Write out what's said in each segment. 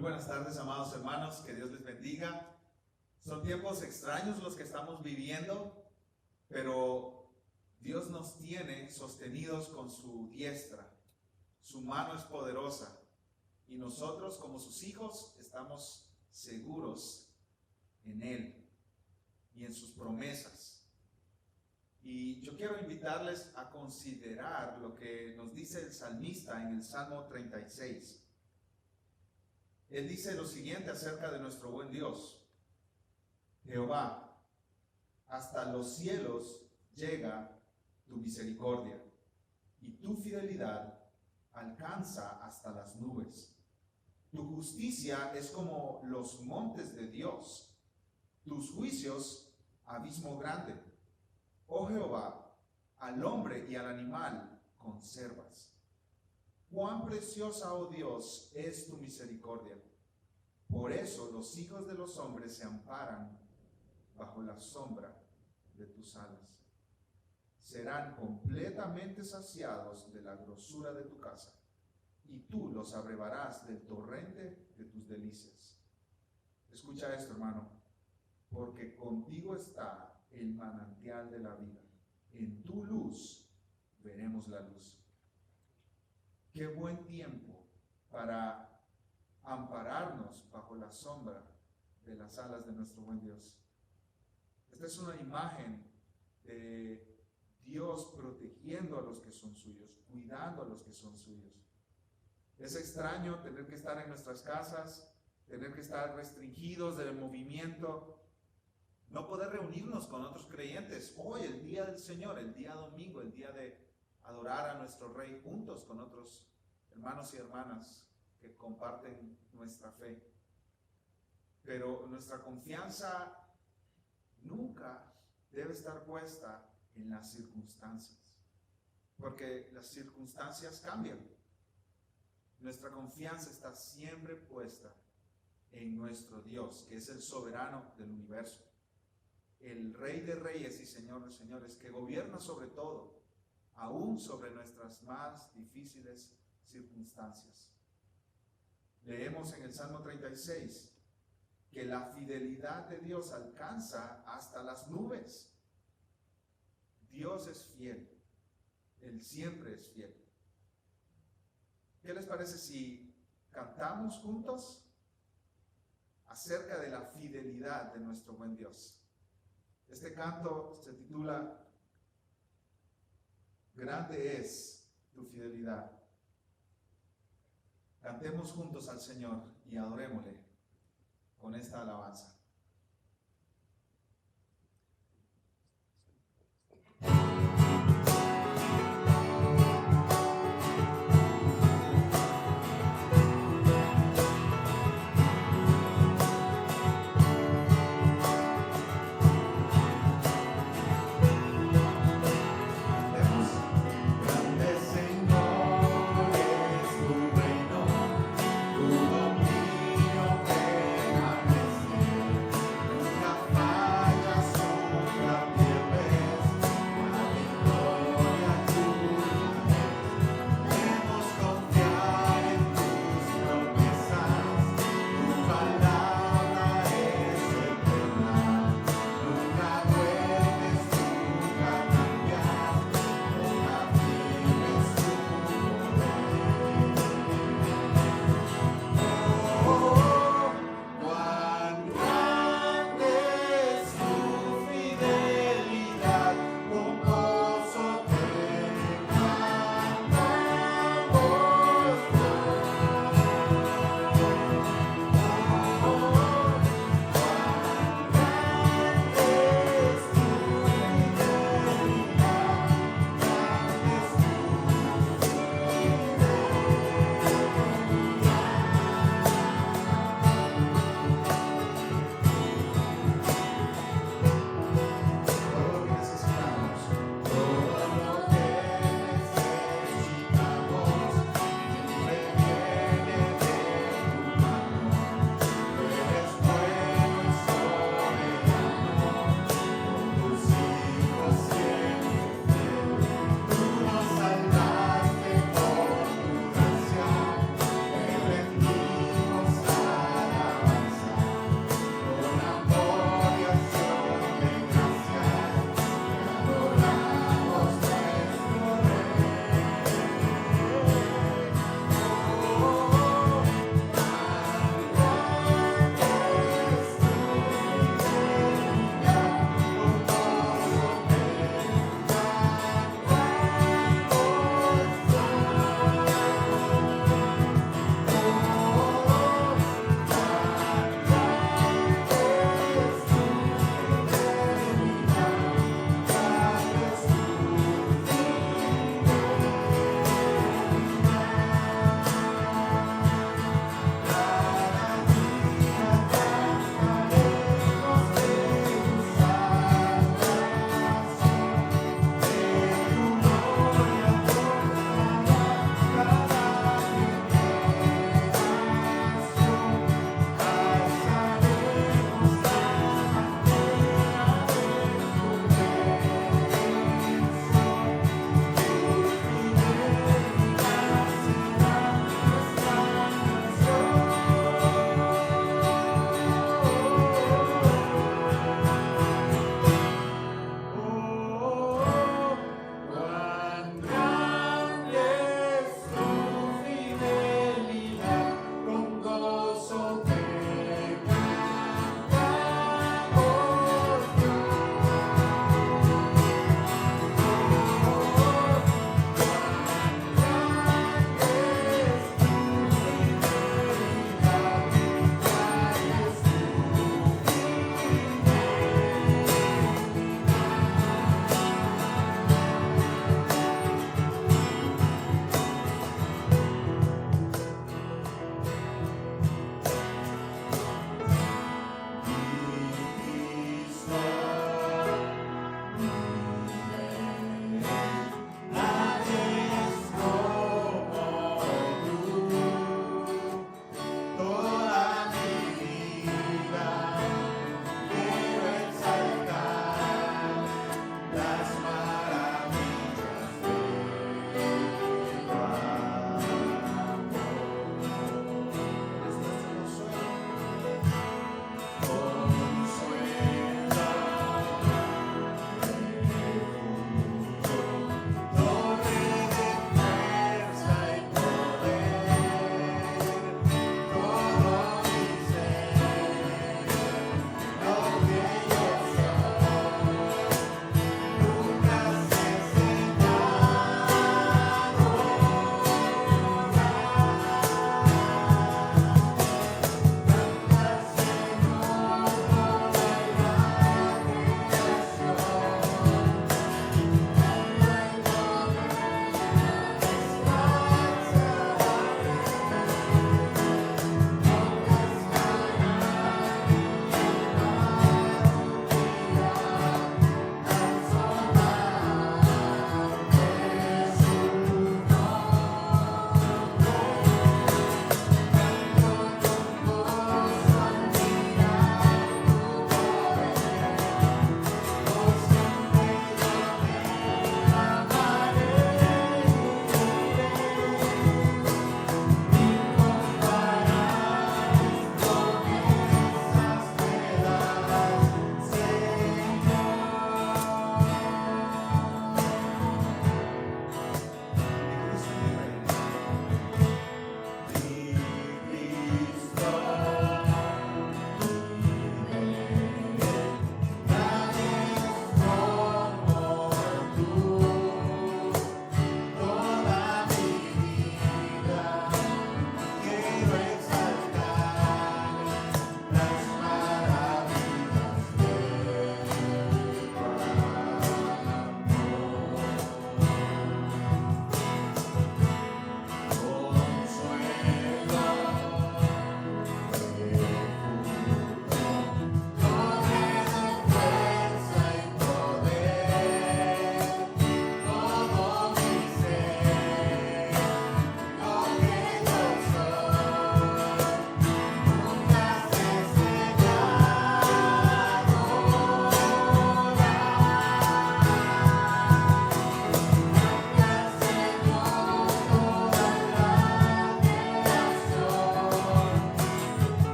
Muy buenas tardes, amados hermanos, que Dios les bendiga. Son tiempos extraños los que estamos viviendo, pero Dios nos tiene sostenidos con su diestra. Su mano es poderosa y nosotros como sus hijos estamos seguros en Él y en sus promesas. Y yo quiero invitarles a considerar lo que nos dice el salmista en el Salmo 36. Él dice lo siguiente acerca de nuestro buen Dios. Jehová, hasta los cielos llega tu misericordia, y tu fidelidad alcanza hasta las nubes. Tu justicia es como los montes de Dios, tus juicios abismo grande. Oh Jehová, al hombre y al animal conservas. Cuán preciosa, oh Dios, es tu misericordia. Por eso los hijos de los hombres se amparan bajo la sombra de tus alas. Serán completamente saciados de la grosura de tu casa, y tú los abrevarás del torrente de tus delicias. Escucha esto, hermano, porque contigo está el manantial de la vida. En tu luz veremos la luz. Qué buen tiempo para ampararnos bajo la sombra de las alas de nuestro buen Dios. Esta es una imagen de Dios protegiendo a los que son suyos, cuidando a los que son suyos. Es extraño tener que estar en nuestras casas, tener que estar restringidos del movimiento, no poder reunirnos con otros creyentes. Hoy, el día del Señor, el día domingo, el día de adorar a nuestro Rey juntos con otros hermanos y hermanas que comparten nuestra fe. Pero nuestra confianza nunca debe estar puesta en las circunstancias, porque las circunstancias cambian. Nuestra confianza está siempre puesta en nuestro Dios, que es el soberano del universo, el Rey de reyes y Señor de señores, que gobierna sobre todo, aún sobre nuestras más difíciles circunstancias. Leemos en el Salmo 36 que la fidelidad de Dios alcanza hasta las nubes. Dios es fiel, Él siempre es fiel. ¿Qué les parece si cantamos juntos acerca de la fidelidad de nuestro buen Dios? Este canto se titula Grande es tu fidelidad. Cantemos juntos al Señor y adorémosle con esta alabanza. Tu dominio permanece.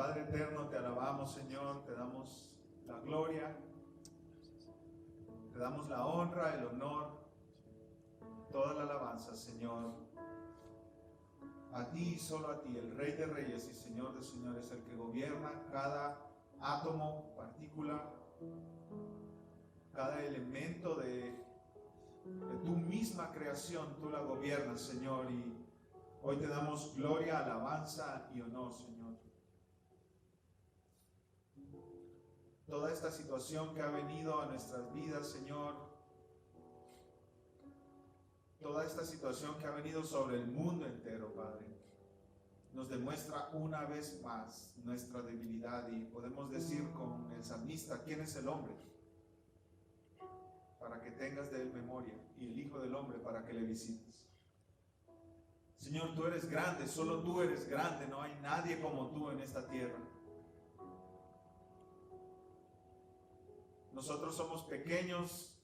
Padre eterno, te alabamos, Señor, te damos la gloria, te damos la honra, el honor, toda la alabanza, Señor. A ti y solo a ti, el Rey de Reyes y Señor de Señores, el que gobierna cada átomo, partícula, cada elemento de tu misma creación, tú la gobiernas, Señor, y hoy te damos gloria, alabanza y honor, Señor. Toda esta situación que ha venido a nuestras vidas, Señor, toda esta situación que ha venido sobre el mundo entero, Padre, nos demuestra una vez más nuestra debilidad, y podemos decir con el salmista: ¿quién es el hombre para que tengas de él memoria, y el Hijo del Hombre para que le visites? Señor, tú eres grande, solo tú eres grande, no hay nadie como tú en esta tierra. Nosotros somos pequeños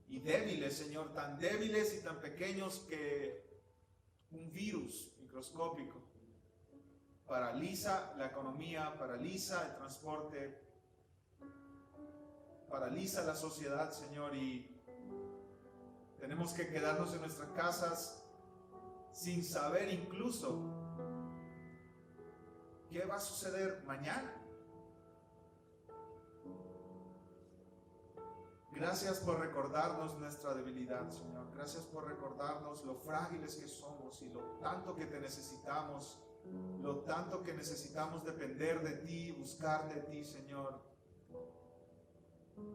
y débiles, Señor, tan débiles y tan pequeños que un virus microscópico paraliza la economía, paraliza el transporte, paraliza la sociedad, Señor, y tenemos que quedarnos en nuestras casas sin saber incluso qué va a suceder mañana. Gracias por recordarnos nuestra debilidad, Señor. Gracias por recordarnos lo frágiles que somos y lo tanto que te necesitamos, lo tanto que necesitamos depender de ti, buscar de ti, Señor.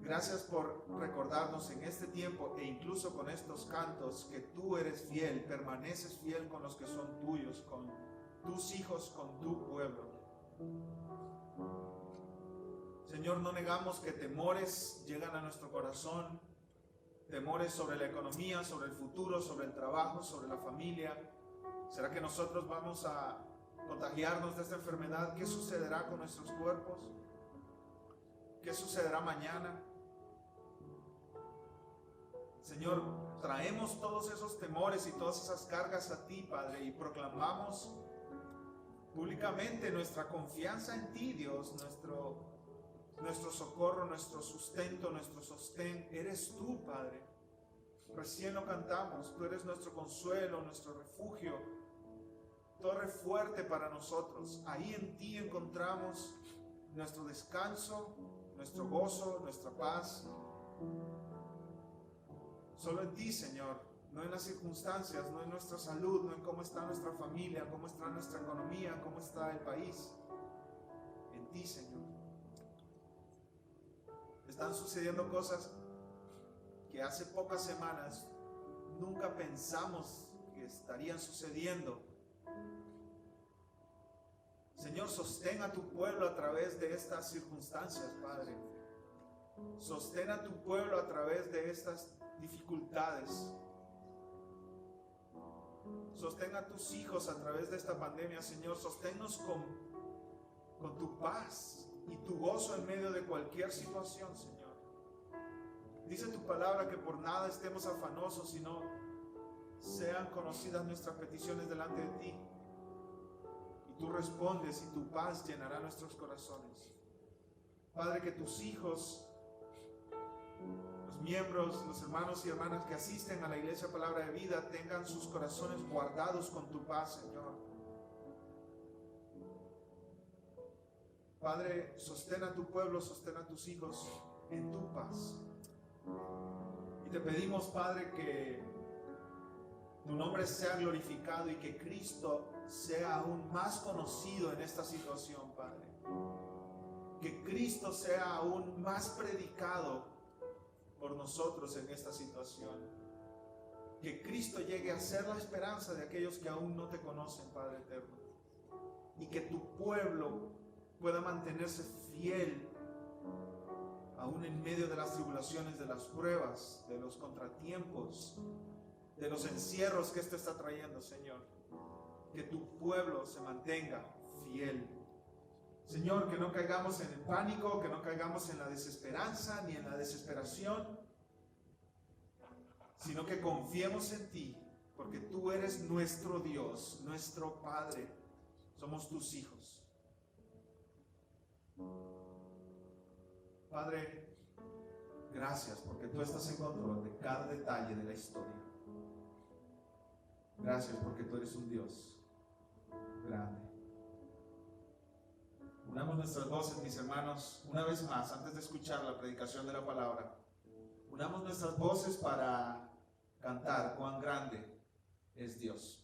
Gracias por recordarnos en este tiempo e incluso con estos cantos que tú eres fiel, permaneces fiel con los que son tuyos, con tus hijos, con tu pueblo. Señor, no negamos que temores llegan a nuestro corazón, temores sobre la economía, sobre el futuro, sobre el trabajo, sobre la familia. ¿Será que nosotros vamos a contagiarnos de esta enfermedad? ¿Qué sucederá con nuestros cuerpos? ¿Qué sucederá mañana? Señor, traemos todos esos temores y todas esas cargas a ti, Padre, y proclamamos públicamente nuestra confianza en ti, Dios, nuestro socorro, nuestro sustento, nuestro sostén. Eres tú, Padre. Recién lo cantamos, tú eres nuestro consuelo, nuestro refugio, torre fuerte para nosotros. Ahí en ti encontramos nuestro descanso, nuestro gozo, nuestra paz. Solo en ti, Señor, no en las circunstancias, no en nuestra salud, no en cómo está nuestra familia, cómo está nuestra economía, cómo está el país. En ti, Señor. Están sucediendo cosas que hace pocas semanas nunca pensamos que estarían sucediendo. Señor, sostén a tu pueblo a través de estas circunstancias, Padre. Sostén a tu pueblo a través de estas dificultades. Sostén a tus hijos a través de esta pandemia, Señor. Sosténnos con tu paz y tu gozo en medio de cualquier situación, Señor. Dice tu palabra que por nada estemos afanosos, sino sean conocidas nuestras peticiones delante de ti. Y tú respondes y tu paz llenará nuestros corazones. Padre, que tus hijos, los miembros, los hermanos y hermanas que asisten a la Iglesia Palabra de Vida tengan sus corazones guardados con tu paz, Señor. Padre, sostén a tu pueblo, sostén a tus hijos en tu paz. Y te pedimos, Padre, que tu nombre sea glorificado y que Cristo sea aún más conocido en esta situación, Padre. Que Cristo sea aún más predicado por nosotros en esta situación. Que Cristo llegue a ser la esperanza de aquellos que aún no te conocen, Padre eterno. Y que tu pueblo pueda mantenerse fiel aún en medio de las tribulaciones, de las pruebas, de los contratiempos, de los encierros que esto está trayendo, Señor. Que tu pueblo se mantenga fiel. Señor, que no caigamos en el pánico, que no caigamos en la desesperanza ni en la desesperación, sino que confiemos en ti, porque tú eres nuestro Dios, nuestro Padre. Somos tus hijos. Padre, gracias porque tú estás en control de cada detalle de la historia. Gracias porque tú eres un Dios grande. Unamos nuestras voces, mis hermanos, una vez más, antes de escuchar la predicación de la palabra. Unamos nuestras voces para cantar cuán grande es Dios.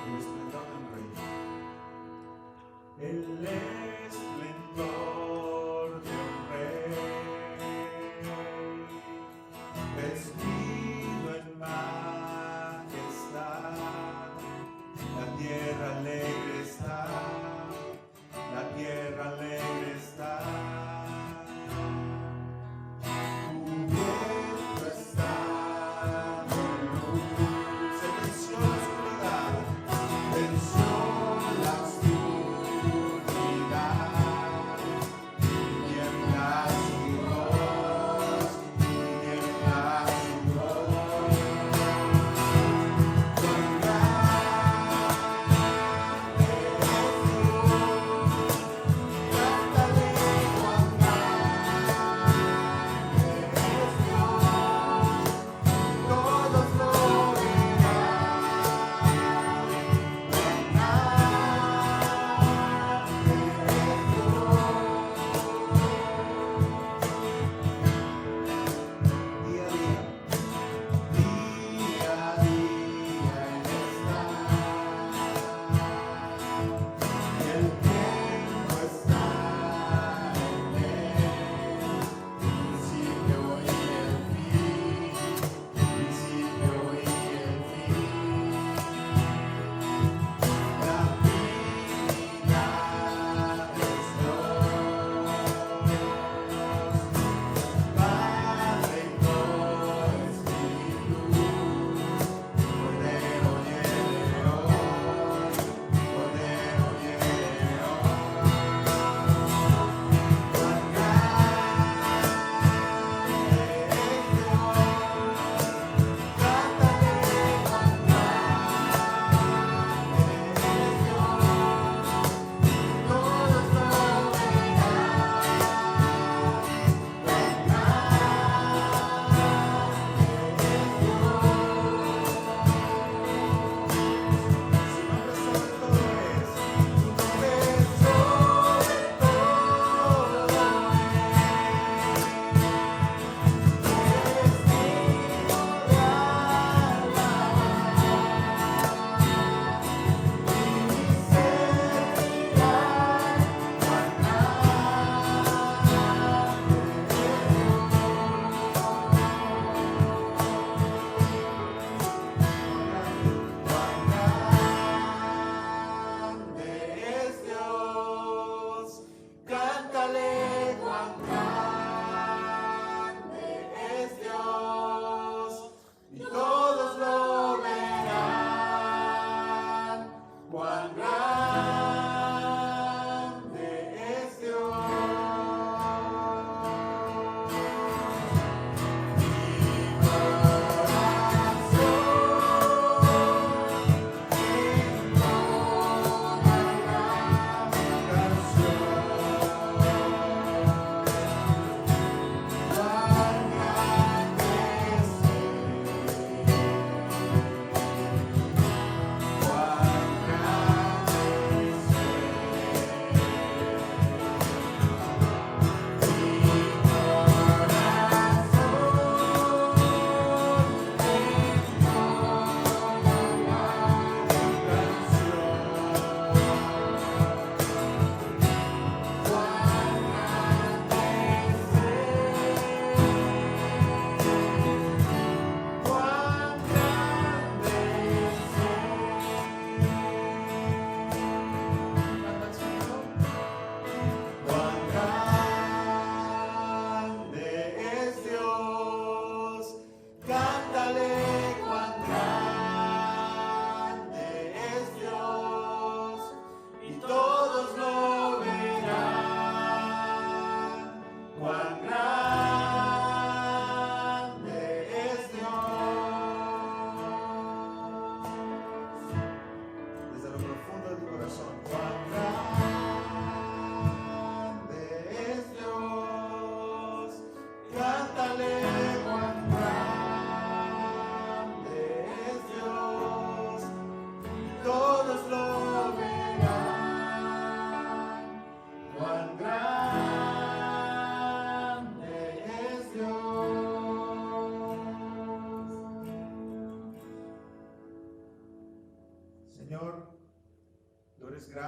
El esplendor del Rey. El esplendor del Rey, vestido en majestad, la tierra alegre está, la tierra alegre está. Cubierto está de luz, se venció la oscuridad, venció la oscuridad.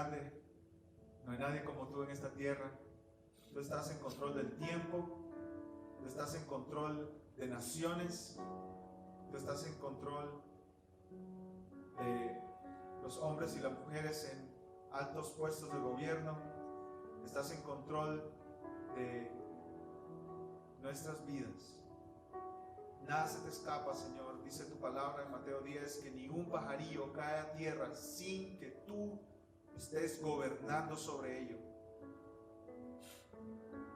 grande, no hay nadie como tú en esta tierra. Tú estás en control del tiempo, tú estás en control de naciones, tú estás en control de los hombres y las mujeres en altos puestos de gobierno, estás en control de nuestras vidas. Nada se te escapa, Señor. Dice tu palabra en Mateo 10 que ni un pajarillo cae a tierra sin que tú estés gobernando sobre ello.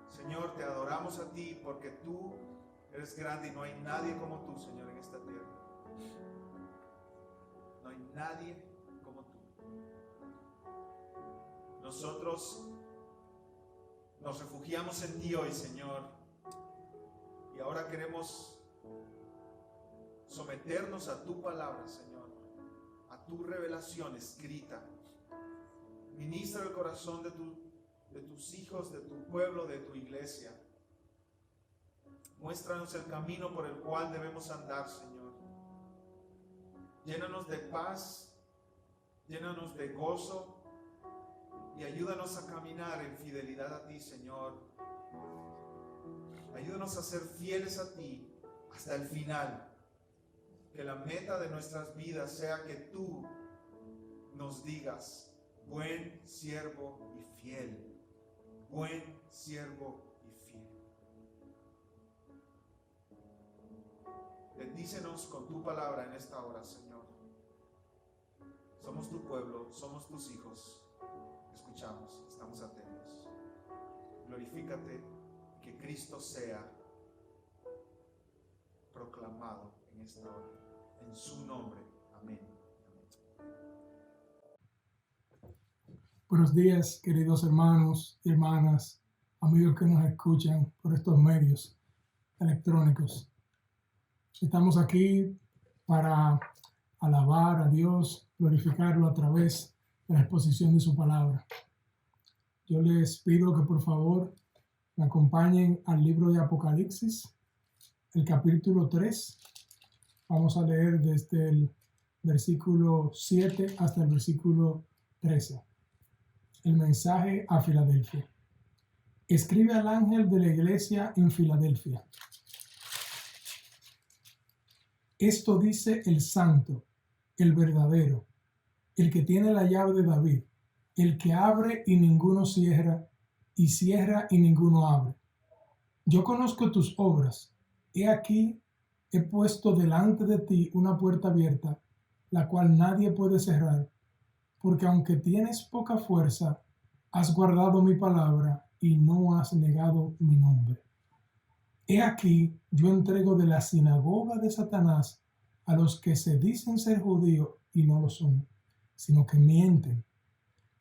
Señor, te adoramos a ti porque tú eres grande y no hay nadie como tú, Señor, en esta tierra. No hay nadie como tú. Nosotros nos refugiamos en ti hoy, Señor, y ahora queremos someternos a tu palabra, Señor, a tu revelación escrita. Ministra el corazón de tus hijos, de tu pueblo, de tu iglesia. Muéstranos el camino por el cual debemos andar, Señor. Llénanos de paz, llénanos de gozo y ayúdanos a caminar en fidelidad a ti, Señor. Ayúdanos a ser fieles a ti hasta el final. Que la meta de nuestras vidas sea que tú nos digas: buen siervo y fiel, buen siervo y fiel. Bendícenos con tu palabra en esta hora, Señor. Somos tu pueblo, somos tus hijos. Escuchamos, estamos atentos. Glorifícate, que Cristo sea proclamado en esta hora. En su nombre. Amén. Buenos días, queridos hermanos y hermanas, amigos que nos escuchan por estos medios electrónicos. Estamos aquí para alabar a Dios, glorificarlo a través de la exposición de su palabra. Yo les pido que por favor me acompañen al libro de Apocalipsis, el capítulo 3. Vamos a leer desde el versículo 7 hasta el versículo 13. El mensaje a Filadelfia. Escribe al ángel de la iglesia en Filadelfia. Esto dice el santo, el verdadero, el que tiene la llave de David, el que abre y ninguno cierra, y cierra y ninguno abre. Yo conozco tus obras. He aquí, he puesto delante de ti una puerta abierta, la cual nadie puede cerrar, porque aunque tienes poca fuerza, has guardado mi palabra y no has negado mi nombre. He aquí, yo entrego de la sinagoga de Satanás a los que se dicen ser judíos y no lo son, sino que mienten.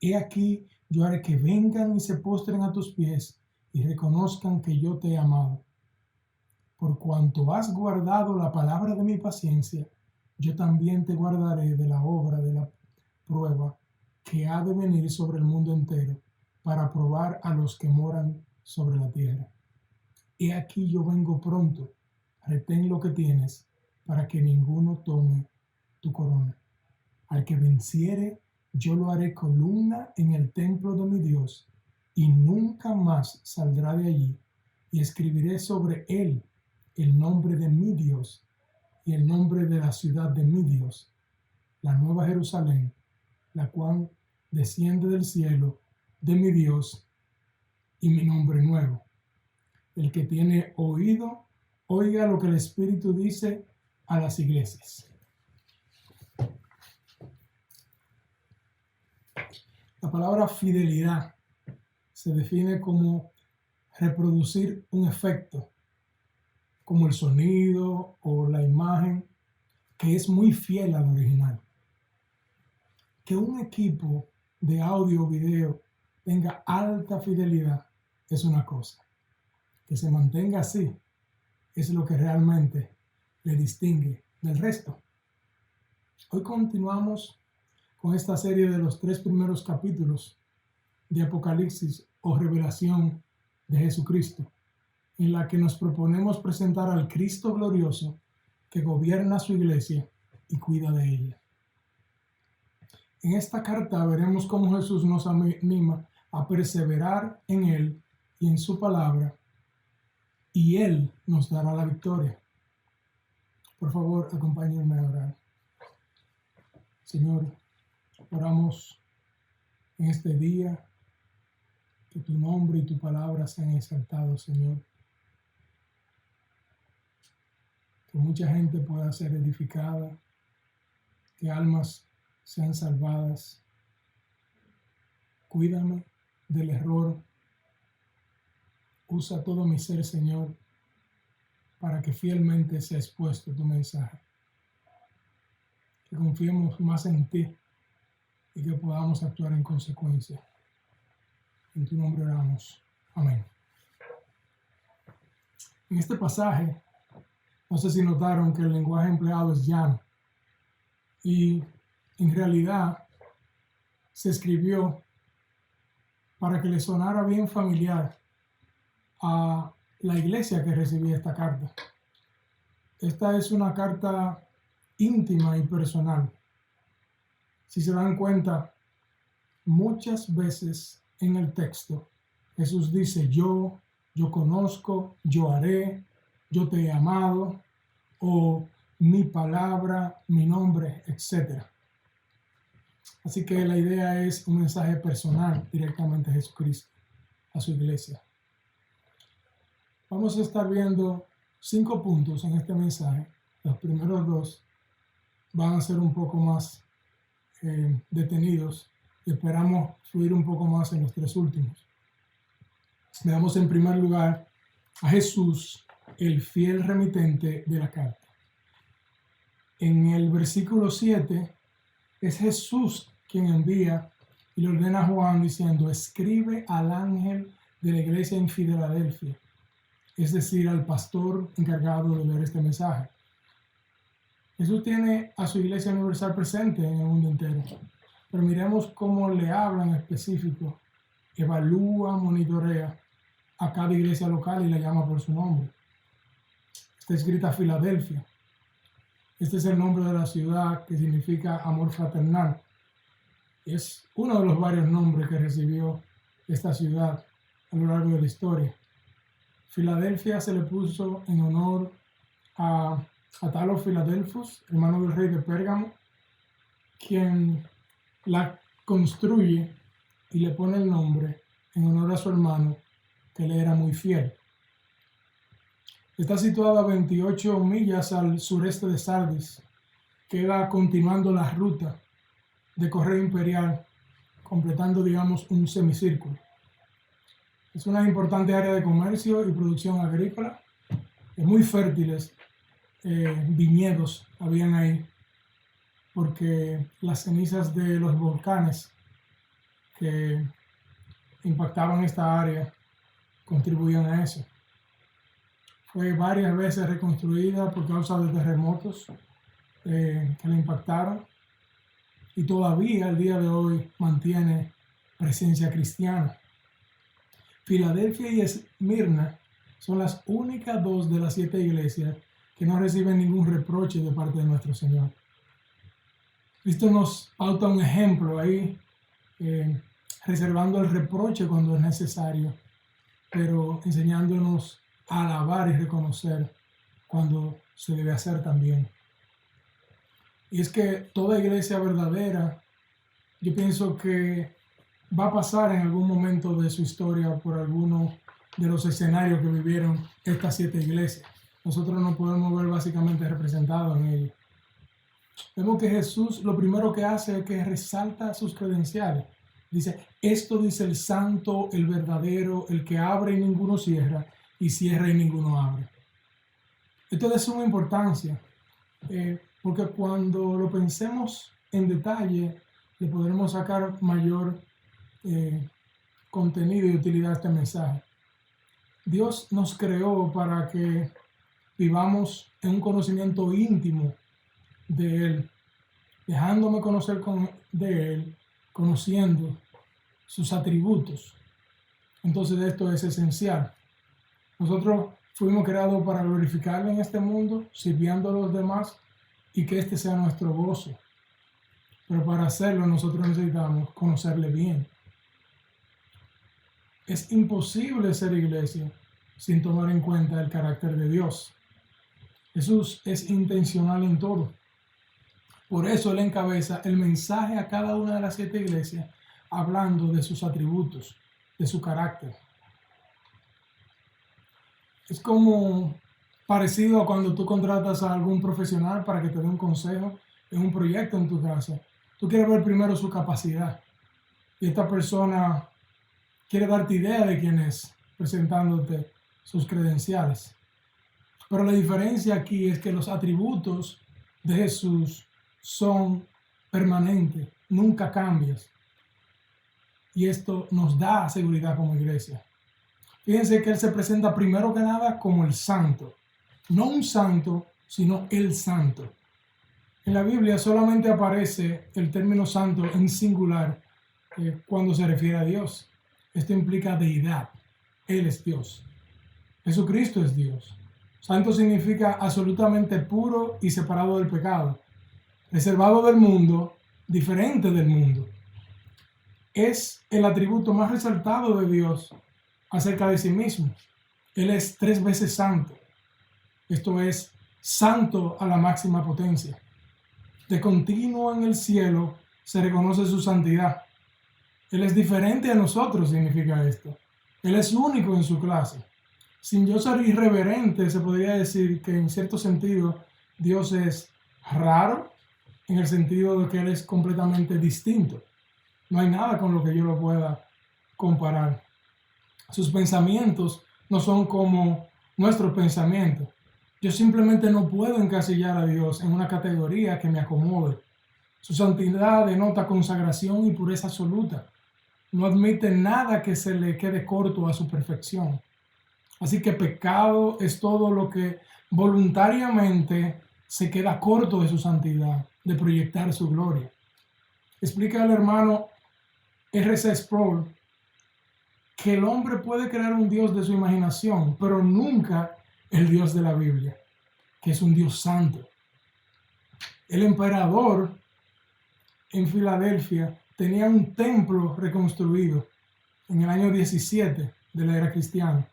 He aquí, yo haré que vengan y se postren a tus pies y reconozcan que yo te he amado. Por cuanto has guardado la palabra de mi paciencia, yo también te guardaré de la obra de la prueba que ha de venir sobre el mundo entero, para probar a los que moran sobre la tierra. He aquí yo vengo pronto, retén lo que tienes, para que ninguno tome tu corona. Al que venciere, yo lo haré columna en el templo de mi Dios, y nunca más saldrá de allí, y escribiré sobre él el nombre de mi Dios y el nombre de la ciudad de mi Dios, la nueva Jerusalén, la cual desciende del cielo de mi Dios, y mi nombre nuevo. El que tiene oído, oiga lo que el Espíritu dice a las iglesias. La palabra fidelidad se define como reproducir un efecto, como el sonido o la imagen, que es muy fiel al original. Que un equipo de audio o video tenga alta fidelidad es una cosa. Que se mantenga así es lo que realmente le distingue del resto. Hoy continuamos con esta serie de los 3 primeros capítulos de Apocalipsis o Revelación de Jesucristo, en la que nos proponemos presentar al Cristo glorioso que gobierna su iglesia y cuida de ella. En esta carta veremos cómo Jesús nos anima a perseverar en Él y en su palabra, y Él nos dará la victoria. Por favor, acompáñenme a orar. Señor, oramos en este día que tu nombre y tu palabra sean exaltados, Señor. Que mucha gente pueda ser edificada, que almas sean salvadas. Cuídame del error. Usa todo mi ser, Señor, para que fielmente sea expuesto tu mensaje. Que confiemos más en ti y que podamos actuar en consecuencia. En tu nombre oramos. Amén. En este pasaje, no sé si notaron que el lenguaje empleado es llano. Y en realidad se escribió para que le sonara bien familiar a la iglesia que recibía esta carta. Esta es una carta íntima y personal. Si se dan cuenta, muchas veces en el texto Jesús dice yo conozco, yo haré, yo te he amado, o mi palabra, mi nombre, etc. Así que la idea es un mensaje personal directamente a Jesucristo, a su iglesia. Vamos a estar viendo 5 puntos en este mensaje. Los primeros 2 van a ser un poco más detenidos y esperamos fluir un poco más en los 3 últimos. Veamos en primer lugar a Jesús, el fiel remitente de la carta. En el versículo 7 es Jesús quien envía y le ordena a Juan diciendo: escribe al ángel de la iglesia en Filadelfia, es decir, al pastor encargado de leer este mensaje. Jesús tiene a su iglesia universal presente en el mundo entero, pero miremos cómo le habla en específico, evalúa, monitorea a cada iglesia local y la llama por su nombre. Está escrita Filadelfia. Este es el nombre de la ciudad, que significa amor fraternal. Es uno de los varios nombres que recibió esta ciudad a lo largo de la historia. Filadelfia se le puso en honor a Atalo Filadelfos, hermano del rey de Pérgamo, quien la construye y le pone el nombre en honor a su hermano, que le era muy fiel. Está situada a 28 millas al sureste de Sardis. Queda continuando la ruta de correo imperial, completando, digamos, un semicírculo. Es una importante área de comercio y producción agrícola. Muy fértiles viñedos habían ahí, porque las cenizas de los volcanes que impactaban esta área contribuían a eso. Fue varias veces reconstruida por causa de terremotos que la impactaron, y todavía al día de hoy mantiene presencia cristiana. Filadelfia y Esmirna son las únicas 2 de las 7 iglesias que no reciben ningún reproche de parte de nuestro Señor. Cristo nos pauta un ejemplo ahí, reservando el reproche cuando es necesario, pero enseñándonos a alabar y reconocer cuando se debe hacer también. Y es que toda iglesia verdadera, yo pienso que va a pasar en algún momento de su historia por alguno de los escenarios que vivieron estas 7 iglesias. Nosotros nos podemos ver básicamente representados en ellos. Vemos que Jesús lo primero que hace es que resalta sus credenciales. Dice: esto dice el santo, el verdadero, el que abre y ninguno cierra, y cierra y ninguno abre. Esto es de suma importancia, porque cuando lo pensemos en detalle, le podremos sacar mayor contenido y utilidad a este mensaje. Dios nos creó para que vivamos en un conocimiento íntimo de Él, dejándome conocer de Él, conociendo sus atributos. Entonces esto es esencial. Nosotros fuimos creados para glorificarle en este mundo, sirviendo a los demás, y que este sea nuestro gozo. pero para hacerlo nosotros necesitamos conocerle bien. Es imposible ser iglesia sin tomar en cuenta el carácter de Dios. Jesús es intencional en todo. Por eso Él encabeza el mensaje a cada una de las 7 iglesias hablando de sus atributos, de su carácter. Es como parecido a cuando tú contratas a algún profesional para que te dé un consejo en un proyecto en tu casa. Tú quieres ver primero su capacidad y esta persona quiere darte idea de quién es, presentándote sus credenciales. Pero la diferencia aquí es que los atributos de Jesús son permanentes, nunca cambian. Y esto nos da seguridad como iglesia. Fíjense que Él se presenta primero que nada como el santo. No un santo, sino el santo. En la Biblia solamente aparece el término santo en singular cuando se refiere a Dios. Esto implica deidad. Él es Dios. Jesucristo es Dios. Santo significa absolutamente puro y separado del pecado, reservado del mundo, diferente del mundo. Es el atributo más resaltado de Dios acerca de sí mismo. Él es 3 veces santo. Esto es santo a la máxima potencia. De continuo en el cielo se reconoce su santidad. Él es diferente a nosotros, significa esto. Él es único en su clase. Sin yo ser irreverente, se podría decir que en cierto sentido Dios es raro, en el sentido de que Él es completamente distinto. No hay nada con lo que yo lo pueda comparar. Sus pensamientos no son como nuestros pensamientos. Yo simplemente no puedo encasillar a Dios en una categoría que me acomode. Su santidad denota consagración y pureza absoluta. No admite nada que se le quede corto a su perfección. Así que pecado es todo lo que voluntariamente se queda corto de su santidad, de proyectar su gloria. Explica el hermano R.C. Sproul que el hombre puede crear un Dios de su imaginación, pero nunca el Dios de la Biblia, que es un Dios santo. El emperador en Filadelfia tenía un templo reconstruido en el año 17 de la era cristiana.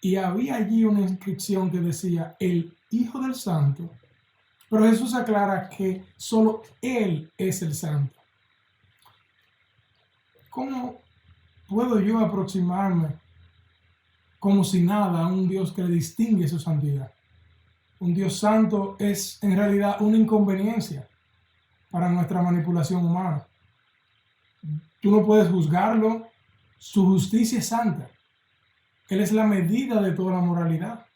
Y había allí una inscripción que decía, el Hijo del Santo. Pero Jesús aclara que solo Él es el Santo. ¿Cómo puedo yo aproximarme como si nada a un Dios que le distingue su santidad? Un Dios santo es en realidad una inconveniencia para nuestra manipulación humana. Tú no puedes juzgarlo, su justicia es santa. Él es la medida de toda la moralidad.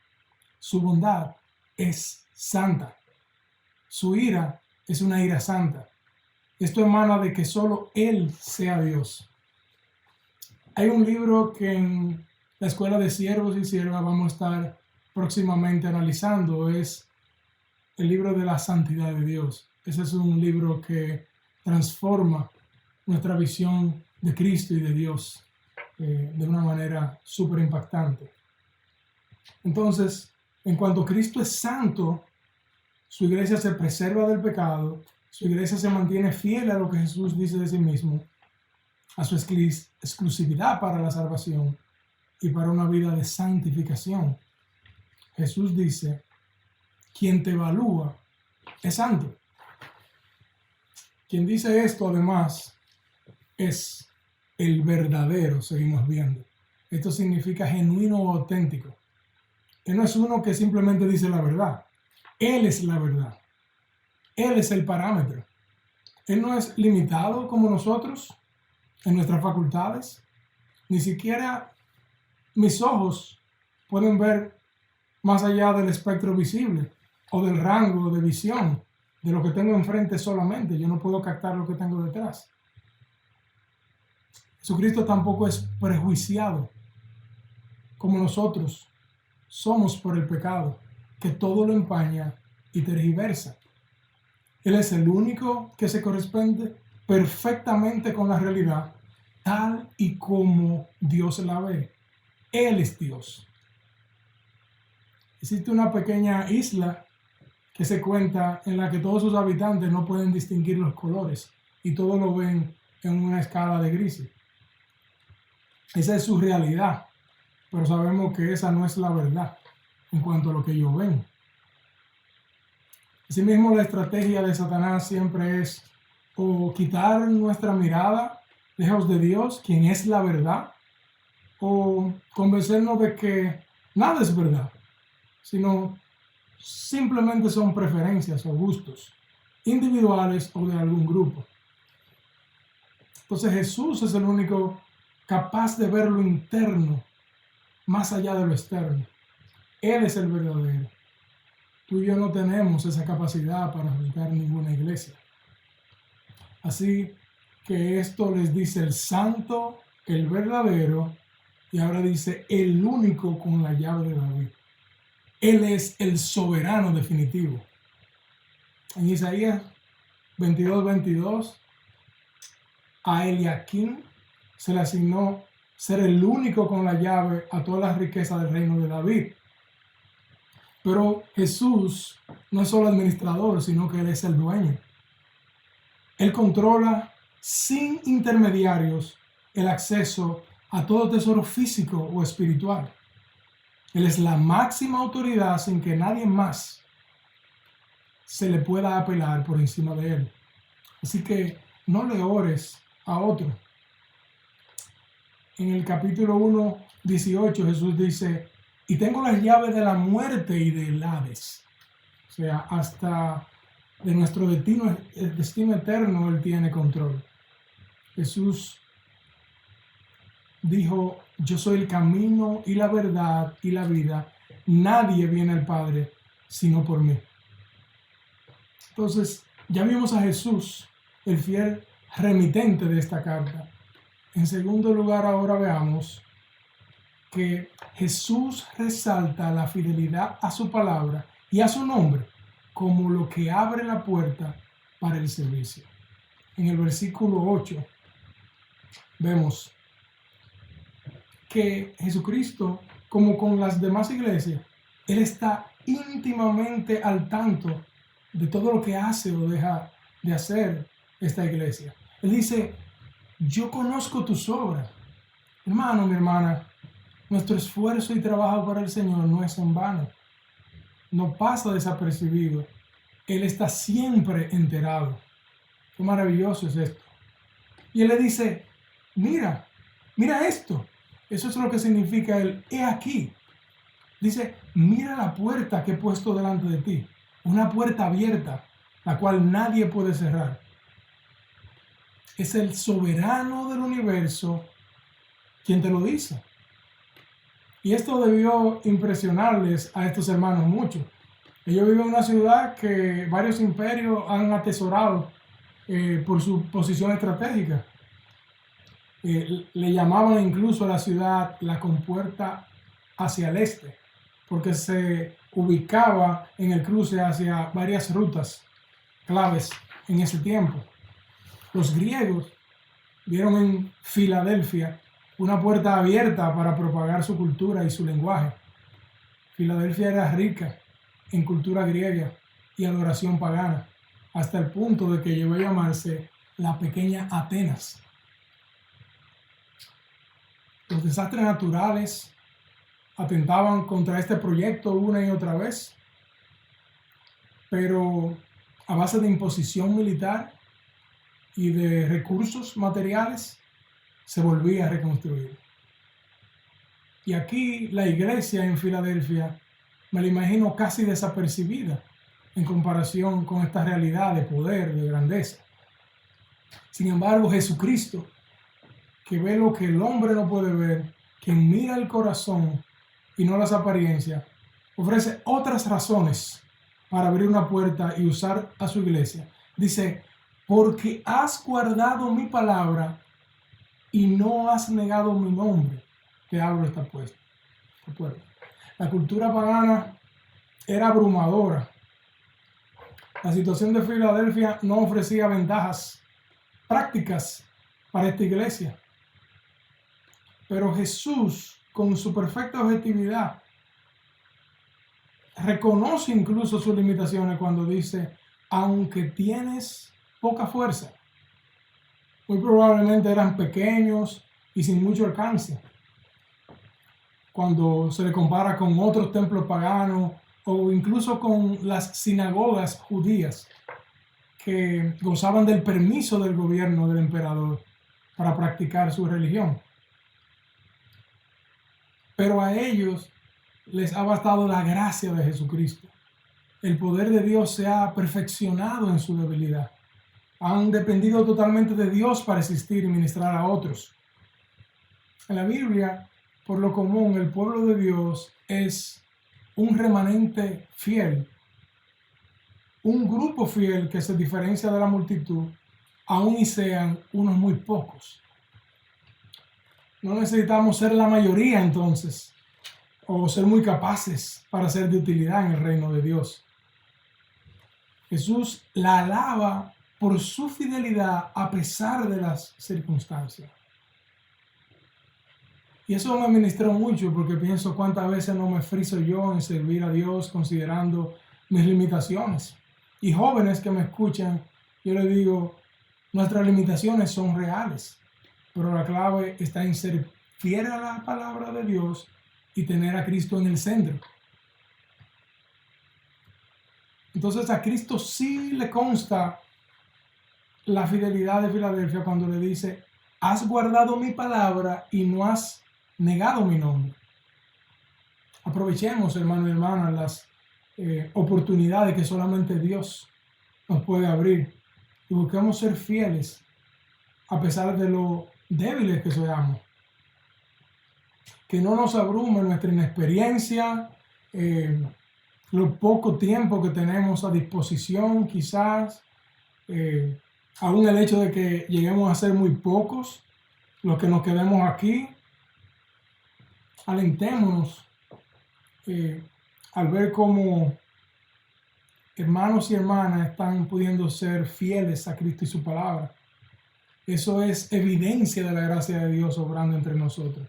Su bondad es santa. Su ira es una ira santa. Esto emana de que solo Él sea Dios. Hay un libro que en la Escuela de Siervos y Siervas vamos a estar próximamente analizando. Es el libro de la santidad de Dios. Ese es un libro que transforma nuestra visión de Cristo y de Dios de una manera súper impactante. Entonces, en cuanto Cristo es santo, su iglesia se preserva del pecado, su iglesia se mantiene fiel a lo que Jesús dice de sí mismo, a su exclusividad para la salvación y para una vida de santificación. Jesús dice, quien te evalúa es santo. Quien dice esto además es el verdadero, seguimos viendo. Esto significa genuino o auténtico. Él no es uno que simplemente dice la verdad. Él es la verdad. Él es el parámetro. Él no es limitado como nosotros en nuestras facultades. Ni siquiera mis ojos pueden ver más allá del espectro visible o del rango de visión de lo que tengo enfrente solamente. Yo no puedo captar lo que tengo detrás. Jesucristo tampoco es prejuiciado como nosotros somos por el pecado, que todo lo empaña y tergiversa. Él es el único que se corresponde perfectamente con la realidad, tal y como Dios la ve. Él es Dios. Existe una pequeña isla que se cuenta en la que todos sus habitantes no pueden distinguir los colores y todo lo ven en una escala de grises. Esa es su realidad, pero sabemos que esa no es la verdad en cuanto a lo que ellos ven. Asimismo, la estrategia de Satanás siempre es o quitar nuestra mirada lejos de Dios, quien es la verdad, o convencernos de que nada es verdad, sino simplemente son preferencias o gustos individuales o de algún grupo. Entonces Jesús es el único capaz de ver lo interno más allá de lo externo. Él es el verdadero. Tú y yo no tenemos esa capacidad para juzgar ninguna iglesia. Así que esto les dice el santo, el verdadero, y ahora dice el único con la llave de David. Él es el soberano definitivo. En Isaías 22:22, a Eliaquim se le asignó ser el único con la llave a todas las riquezas del reino de David. Pero Jesús no es solo administrador, sino que Él es el dueño. Él controla sin intermediarios el acceso a todo tesoro físico o espiritual. Él es la máxima autoridad sin que nadie más se le pueda apelar por encima de Él. Así que no le ores a otro. En el capítulo 1:18 Jesús dice, y tengo las llaves de la muerte y del Hades. O sea, hasta de nuestro destino eterno Él tiene control. Jesús dijo, yo soy el camino y la verdad y la vida. Nadie viene al Padre sino por mí. Entonces, ya vimos a Jesús, el fiel remitente de esta carta. En segundo lugar, ahora veamos que Jesús resalta la fidelidad a su palabra y a su nombre como lo que abre la puerta para el servicio. En el versículo 8 vemos que Jesucristo, como con las demás iglesias, Él está íntimamente al tanto de todo lo que hace o deja de hacer esta iglesia. Él dice, yo conozco tus obras. Hermano, mi hermana, nuestro esfuerzo y trabajo para el Señor no es en vano. No pasa desapercibido. Él está siempre enterado. Qué maravilloso es esto. Y Él le dice, mira esto. Eso es lo que significa el he aquí. Dice, mira la puerta que he puesto delante de ti. Una puerta abierta, la cual nadie puede cerrar. Es el soberano del universo quien te lo dice. Y esto debió impresionarles a estos hermanos mucho. Ellos viven en una ciudad que varios imperios han atesorado por su posición estratégica. Le llamaban incluso a la ciudad la compuerta hacia el este, porque se ubicaba en el cruce hacia varias rutas claves en ese tiempo. Los griegos vieron en Filadelfia una puerta abierta para propagar su cultura y su lenguaje. Filadelfia era rica en cultura griega y adoración pagana, hasta el punto de que llegó a llamarse la pequeña Atenas. Los desastres naturales atentaban contra este proyecto una y otra vez, pero a base de imposición militar y de recursos materiales se volvía a reconstruir. Y aquí la iglesia en Filadelfia me la imagino casi desapercibida en comparación con esta realidad de poder, de grandeza. Sin embargo, Jesucristo, que ve lo que el hombre no puede ver, quien mira el corazón y no las apariencias, ofrece otras razones para abrir una puerta y usar a su iglesia. Dice, porque has guardado mi palabra y no has negado mi nombre, te abro esta puerta. La cultura pagana era abrumadora. La situación de Filadelfia no ofrecía ventajas prácticas para esta iglesia. Pero Jesús, con su perfecta objetividad, reconoce incluso sus limitaciones cuando dice, aunque tienes poca fuerza, muy probablemente eran pequeños y sin mucho alcance, cuando se le compara con otros templos paganos o incluso con las sinagogas judías que gozaban del permiso del gobierno del emperador para practicar su religión. Pero a ellos les ha bastado la gracia de Jesucristo. El poder de Dios se ha perfeccionado en su debilidad. Han dependido totalmente de Dios para existir y ministrar a otros. En la Biblia, por lo común, el pueblo de Dios es un remanente fiel, un grupo fiel que se diferencia de la multitud, aun y sean unos muy pocos. No necesitamos ser la mayoría entonces, o ser muy capaces para ser de utilidad en el reino de Dios. Jesús la alaba por su fidelidad a pesar de las circunstancias. Y eso me ministró mucho porque pienso cuántas veces no me friso yo en servir a Dios considerando mis limitaciones. Y jóvenes que me escuchan, yo les digo, nuestras limitaciones son reales, pero la clave está en ser fiel a la palabra de Dios y tener a Cristo en el centro. Entonces a Cristo sí le consta la fidelidad de Filadelfia cuando le dice, has guardado mi palabra y no has negado mi nombre. Aprovechemos, hermanos y hermanas, las oportunidades que solamente Dios nos puede abrir y busquemos ser fieles a pesar de lo débiles que seamos. Que no nos abrume nuestra inexperiencia, lo poco tiempo que tenemos a disposición, quizás, aún el hecho de que lleguemos a ser muy pocos los que nos quedemos aquí. Alentémonos al ver cómo hermanos y hermanas están pudiendo ser fieles a Cristo y su palabra. Eso es evidencia de la gracia de Dios obrando entre nosotros.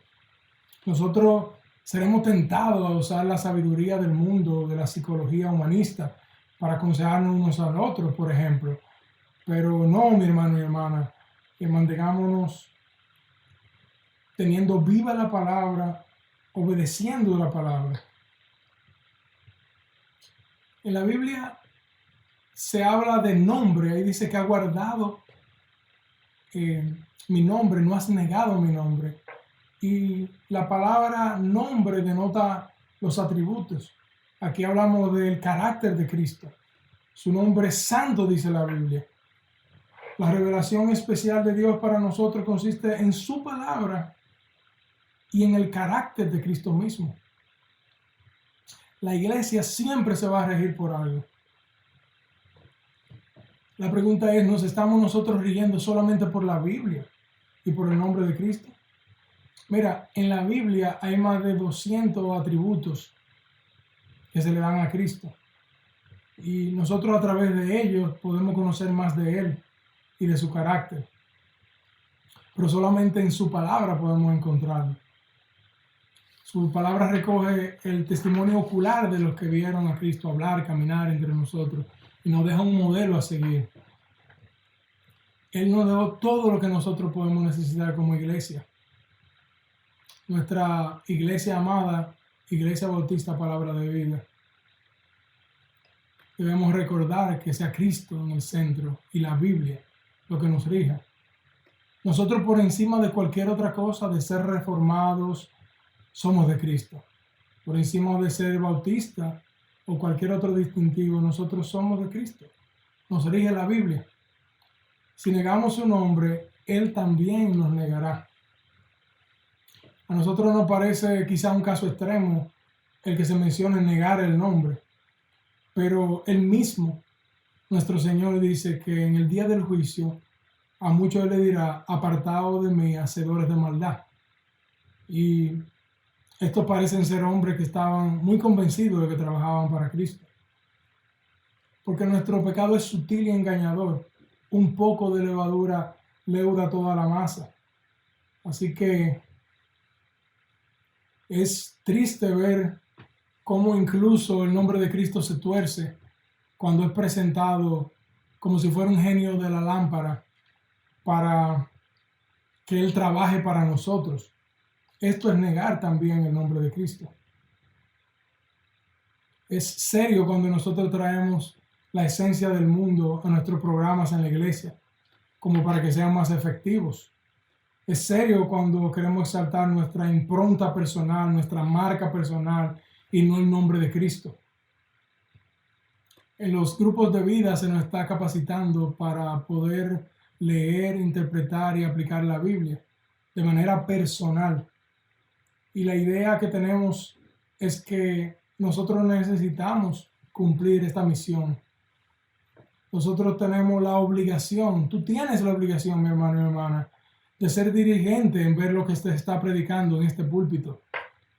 Nosotros seremos tentados a usar la sabiduría del mundo, de la psicología humanista, para aconsejarnos unos a otros, por ejemplo. Pero no, mi hermano y hermana, que mantengámonos teniendo viva la palabra, obedeciendo la palabra. En la Biblia se habla de nombre, ahí dice que ha guardado mi nombre, no has negado mi nombre. Y la palabra nombre denota los atributos. Aquí hablamos del carácter de Cristo. Su nombre es santo, dice la Biblia. La revelación especial de Dios para nosotros consiste en su palabra y en el carácter de Cristo mismo. La iglesia siempre se va a regir por algo. La pregunta es, ¿nos estamos nosotros rigiendo solamente por la Biblia y por el nombre de Cristo? Mira, en la Biblia hay más de 200 atributos que se le dan a Cristo. Y nosotros a través de ellos podemos conocer más de Él y de su carácter. Pero solamente en su palabra podemos encontrarlo. Su palabra recoge el testimonio ocular de los que vieron a Cristo hablar, caminar entre nosotros y nos deja un modelo a seguir. Él nos dejó todo lo que nosotros podemos necesitar como iglesia. Nuestra iglesia amada, Iglesia Bautista Palabra de Vida. Debemos recordar que sea Cristo en el centro y la Biblia lo que nos rija. Nosotros por encima de cualquier otra cosa, de ser reformados, somos de Cristo. Por encima de ser bautista o cualquier otro distintivo, nosotros somos de Cristo. Nos rige la Biblia. Si negamos su nombre, Él también nos negará. A nosotros nos parece quizá un caso extremo el que se menciona negar el nombre, pero Él mismo, nuestro Señor, dice que en el día del juicio a muchos Él le dirá, apartados de mí, hacedores de maldad. Y estos parecen ser hombres que estaban muy convencidos de que trabajaban para Cristo. Porque nuestro pecado es sutil y engañador. Un poco de levadura leuda toda la masa. Así que es triste ver cómo incluso el nombre de Cristo se tuerce cuando es presentado como si fuera un genio de la lámpara para que Él trabaje para nosotros. Esto es negar también el nombre de Cristo. Es serio cuando nosotros traemos la esencia del mundo a nuestros programas en la iglesia, como para que sean más efectivos. Es serio cuando queremos exaltar nuestra impronta personal, nuestra marca personal y no el nombre de Cristo. En los grupos de vida se nos está capacitando para poder leer, interpretar y aplicar la Biblia de manera personal. Y la idea que tenemos es que nosotros necesitamos cumplir esta misión. Nosotros tenemos la obligación, tú tienes la obligación, mi hermano y mi hermana, de ser dirigente en ver lo que se está predicando en este púlpito,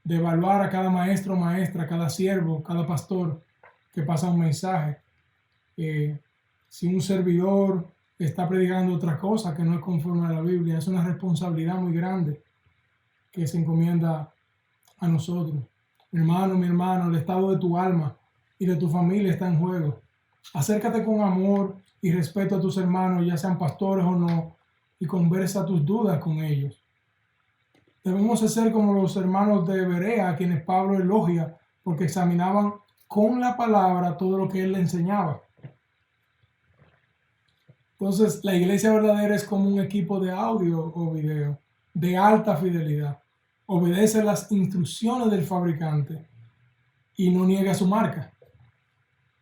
de evaluar a cada maestro, maestra, cada siervo, cada pastor que pasa un mensaje. Si un servidor está predicando otra cosa que no es conforme a la Biblia, es una responsabilidad muy grande que se encomienda a nosotros. Mi hermano, el estado de tu alma y de tu familia está en juego. Acércate con amor y respeto a tus hermanos, ya sean pastores o no, y conversa tus dudas con ellos. Debemos ser como los hermanos de Berea, a quienes Pablo elogia porque examinaban con la palabra todo lo que él le enseñaba. Entonces, la iglesia verdadera es como un equipo de audio o video de alta fidelidad. Obedece las instrucciones del fabricante y no niega su marca.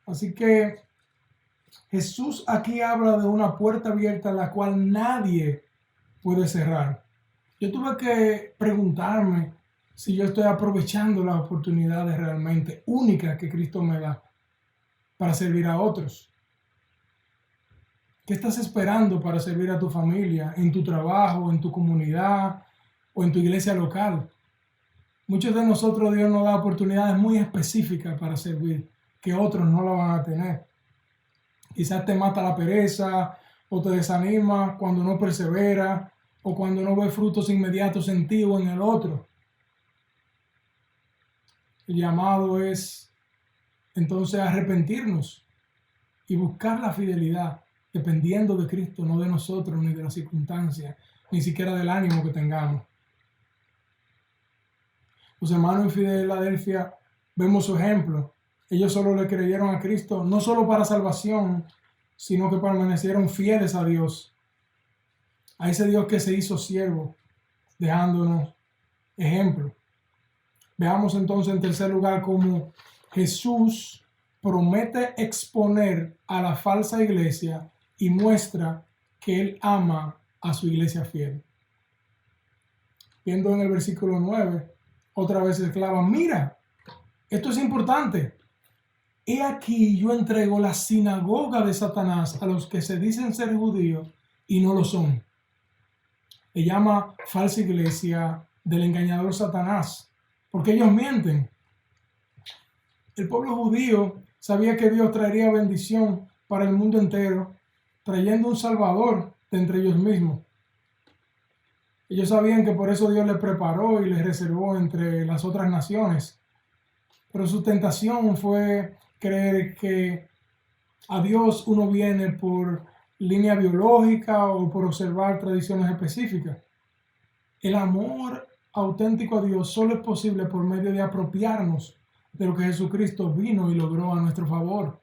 Así que Jesús aquí habla de una puerta abierta la cual nadie puede cerrar. Yo tuve que preguntarme si yo estoy aprovechando las oportunidades realmente únicas que Cristo me da para servir a otros. ¿Qué estás esperando para servir a tu familia, en tu trabajo, en tu comunidad o en tu iglesia local? Muchos de nosotros Dios nos da oportunidades muy específicas para servir, que otros no la van a tener. Quizás te mata la pereza o te desanima cuando no persevera o cuando no ves frutos inmediatos en ti o en el otro. El llamado es entonces arrepentirnos y buscar la fidelidad dependiendo de Cristo, no de nosotros ni de las circunstancias, ni siquiera del ánimo que tengamos. Los hermanos en Filadelfia vemos su ejemplo. Ellos solo le creyeron a Cristo, no solo para salvación, sino que permanecieron fieles a Dios, a ese Dios que se hizo siervo, dejándonos ejemplo. Veamos entonces en tercer lugar cómo Jesús promete exponer a la falsa iglesia y muestra que Él ama a su iglesia fiel. Viendo en el versículo 9, otra vez se clava, mira, esto es importante. He aquí yo entrego la sinagoga de Satanás a los que se dicen ser judíos y no lo son. Le llama falsa iglesia del engañador Satanás, porque ellos mienten. El pueblo judío sabía que Dios traería bendición para el mundo entero, trayendo un Salvador de entre ellos mismos. Ellos sabían que por eso Dios les preparó y les reservó entre las otras naciones. Pero su tentación fue creer que a Dios uno viene por línea biológica o por observar tradiciones específicas. El amor auténtico a Dios solo es posible por medio de apropiarnos de lo que Jesucristo vino y logró a nuestro favor.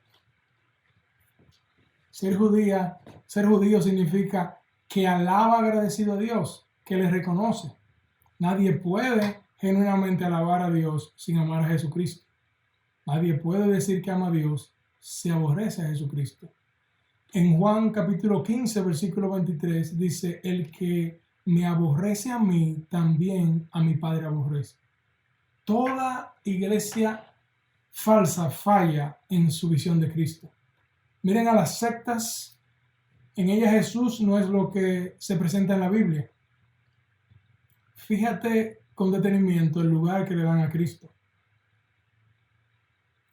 Ser judío significa que alaba agradecido a Dios, que le reconoce. Nadie puede genuinamente alabar a Dios sin amar a Jesucristo. Nadie puede decir que ama a Dios si aborrece a Jesucristo. En Juan capítulo 15, versículo 23 dice, el que me aborrece a mí, también a mi Padre aborrece. Toda iglesia falsa falla en su visión de Cristo. Miren a las sectas, en ellas Jesús no es lo que se presenta en la Biblia. Fíjate con detenimiento el lugar que le dan a Cristo.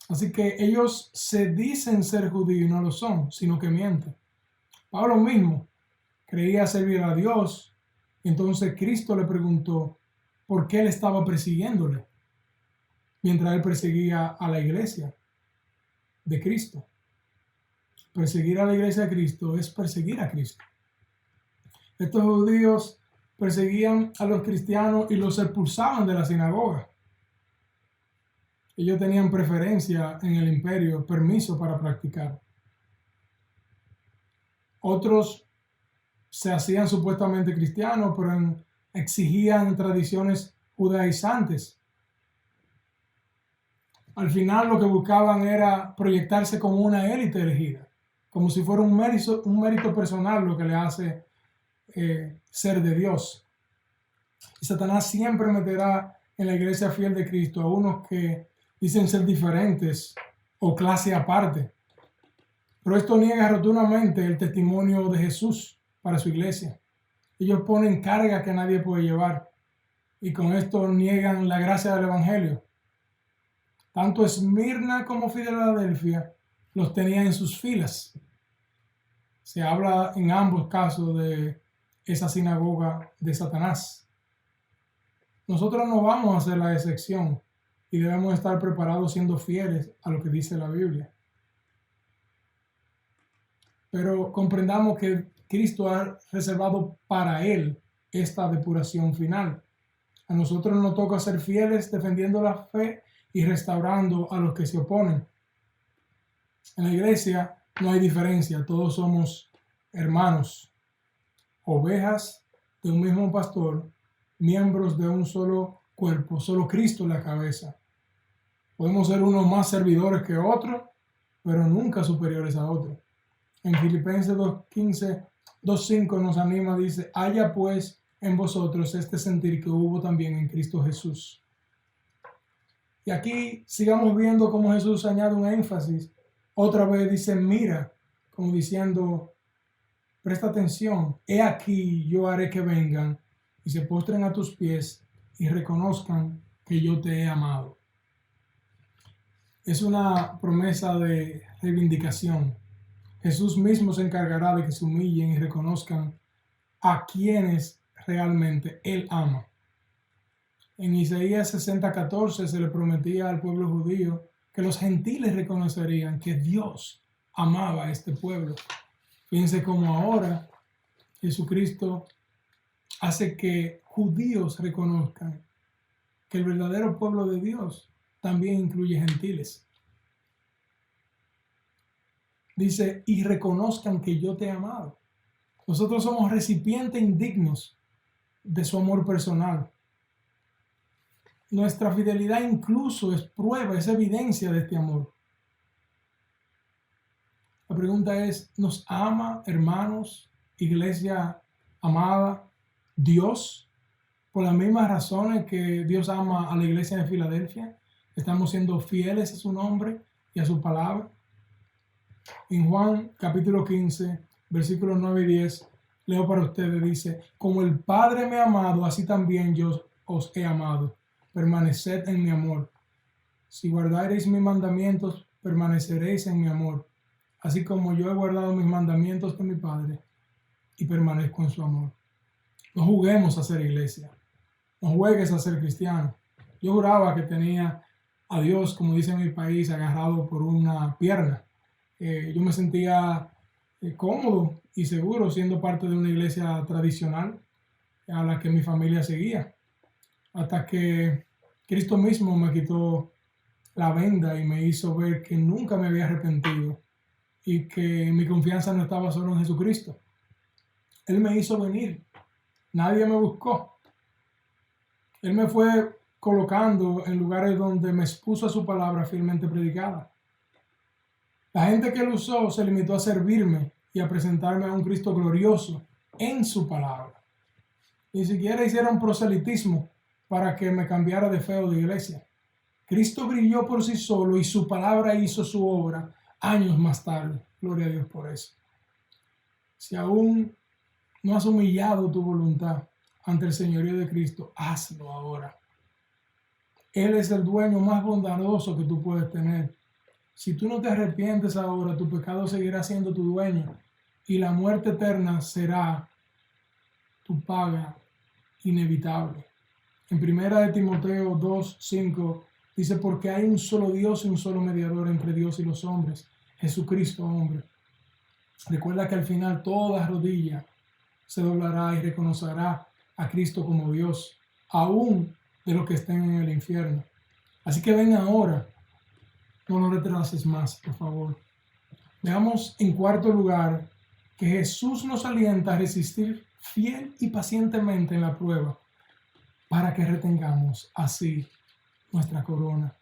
Así que ellos se dicen ser judíos y no lo son, sino que mienten. Pablo mismo creía servir a Dios, entonces Cristo le preguntó por qué él estaba persiguiéndole, mientras él perseguía a la iglesia de Cristo. Perseguir a la iglesia de Cristo es perseguir a Cristo. Estos judíos perseguían a los cristianos y los expulsaban de la sinagoga. Ellos tenían preferencia en el imperio, permiso para practicar. Otros se hacían supuestamente cristianos, pero exigían tradiciones judaizantes. Al final lo que buscaban era proyectarse como una élite elegida, como si fuera un mérito personal lo que le hace ser de Dios. Y Satanás siempre meterá en la iglesia fiel de Cristo a unos que dicen ser diferentes o clase aparte. Pero esto niega rotundamente el testimonio de Jesús para su iglesia. Ellos ponen carga que nadie puede llevar y con esto niegan la gracia del evangelio. Tanto Esmirna como Filadelfia los tenía en sus filas. Se habla en ambos casos de esa sinagoga de Satanás. Nosotros no vamos a hacer la excepción y debemos estar preparados siendo fieles a lo que dice la Biblia. Pero comprendamos que Cristo ha reservado para Él esta depuración final. A nosotros nos toca ser fieles defendiendo la fe y restaurando a los que se oponen. En la iglesia no hay diferencia, todos somos hermanos, ovejas de un mismo pastor, miembros de un solo cuerpo, solo Cristo la cabeza. Podemos ser unos más servidores que otros, pero nunca superiores a otros. En Filipenses 2:5 nos anima, dice, haya pues en vosotros este sentir que hubo también en Cristo Jesús. Y aquí sigamos viendo cómo Jesús añade un énfasis. Otra vez dice, mira, como diciendo, presta atención, he aquí yo haré que vengan y se postren a tus pies y reconozcan que yo te he amado. Es una promesa de reivindicación. Jesús mismo se encargará de que se humillen y reconozcan a quienes realmente Él ama. En Isaías 60:14 se le prometía al pueblo judío que los gentiles reconocerían que Dios amaba a este pueblo. Fíjense cómo ahora Jesucristo hace que judíos reconozcan que el verdadero pueblo de Dios también incluye gentiles. Dice, y reconozcan que yo te he amado. Nosotros somos recipientes indignos de su amor personal. Nuestra fidelidad incluso es prueba, es evidencia de este amor. La pregunta es, ¿nos ama, hermanos, iglesia amada, Dios? Por las mismas razones que Dios ama a la iglesia de Filadelfia, estamos siendo fieles a su nombre y a su palabra. En Juan capítulo 15, versículos 9 y 10, leo para ustedes, dice, como el Padre me ha amado, así también yo os he amado. Permaneced en mi amor. Si guardareis mis mandamientos, permaneceréis en mi amor, así como yo he guardado mis mandamientos de mi Padre y permanezco en su amor. No juguemos a ser iglesia. No juegues a ser cristiano. Yo juraba que tenía a Dios, como dice en mi país, agarrado por una pierna. Yo me sentía cómodo y seguro siendo parte de una iglesia tradicional a la que mi familia seguía. Hasta que Cristo mismo me quitó la venda y me hizo ver que nunca me había arrepentido y que mi confianza no estaba solo en Jesucristo. Él me hizo venir. Nadie me buscó. Él me fue colocando en lugares donde me expuso a su palabra fielmente predicada. La gente que él usó se limitó a servirme y a presentarme a un Cristo glorioso en su palabra. Ni siquiera hicieron proselitismo para que me cambiara de fe o de iglesia. Cristo brilló por sí solo y su palabra hizo su obra años más tarde. Gloria a Dios por eso. Si aún no has humillado tu voluntad ante el señorío de Cristo, hazlo ahora. Él es el dueño más bondadoso que tú puedes tener. Si tú no te arrepientes ahora, tu pecado seguirá siendo tu dueño y la muerte eterna será tu paga inevitable. En 1 Timoteo 2:5 dice, porque hay un solo Dios y un solo mediador entre Dios y los hombres, Jesucristo hombre. Recuerda que al final toda rodilla se doblará y reconocerá a Cristo como Dios, aún de los que estén en el infierno. Así que ven ahora, no lo retrases más, por favor. Veamos en cuarto lugar que Jesús nos alienta a resistir fiel y pacientemente en la prueba para que retengamos así nuestra corona.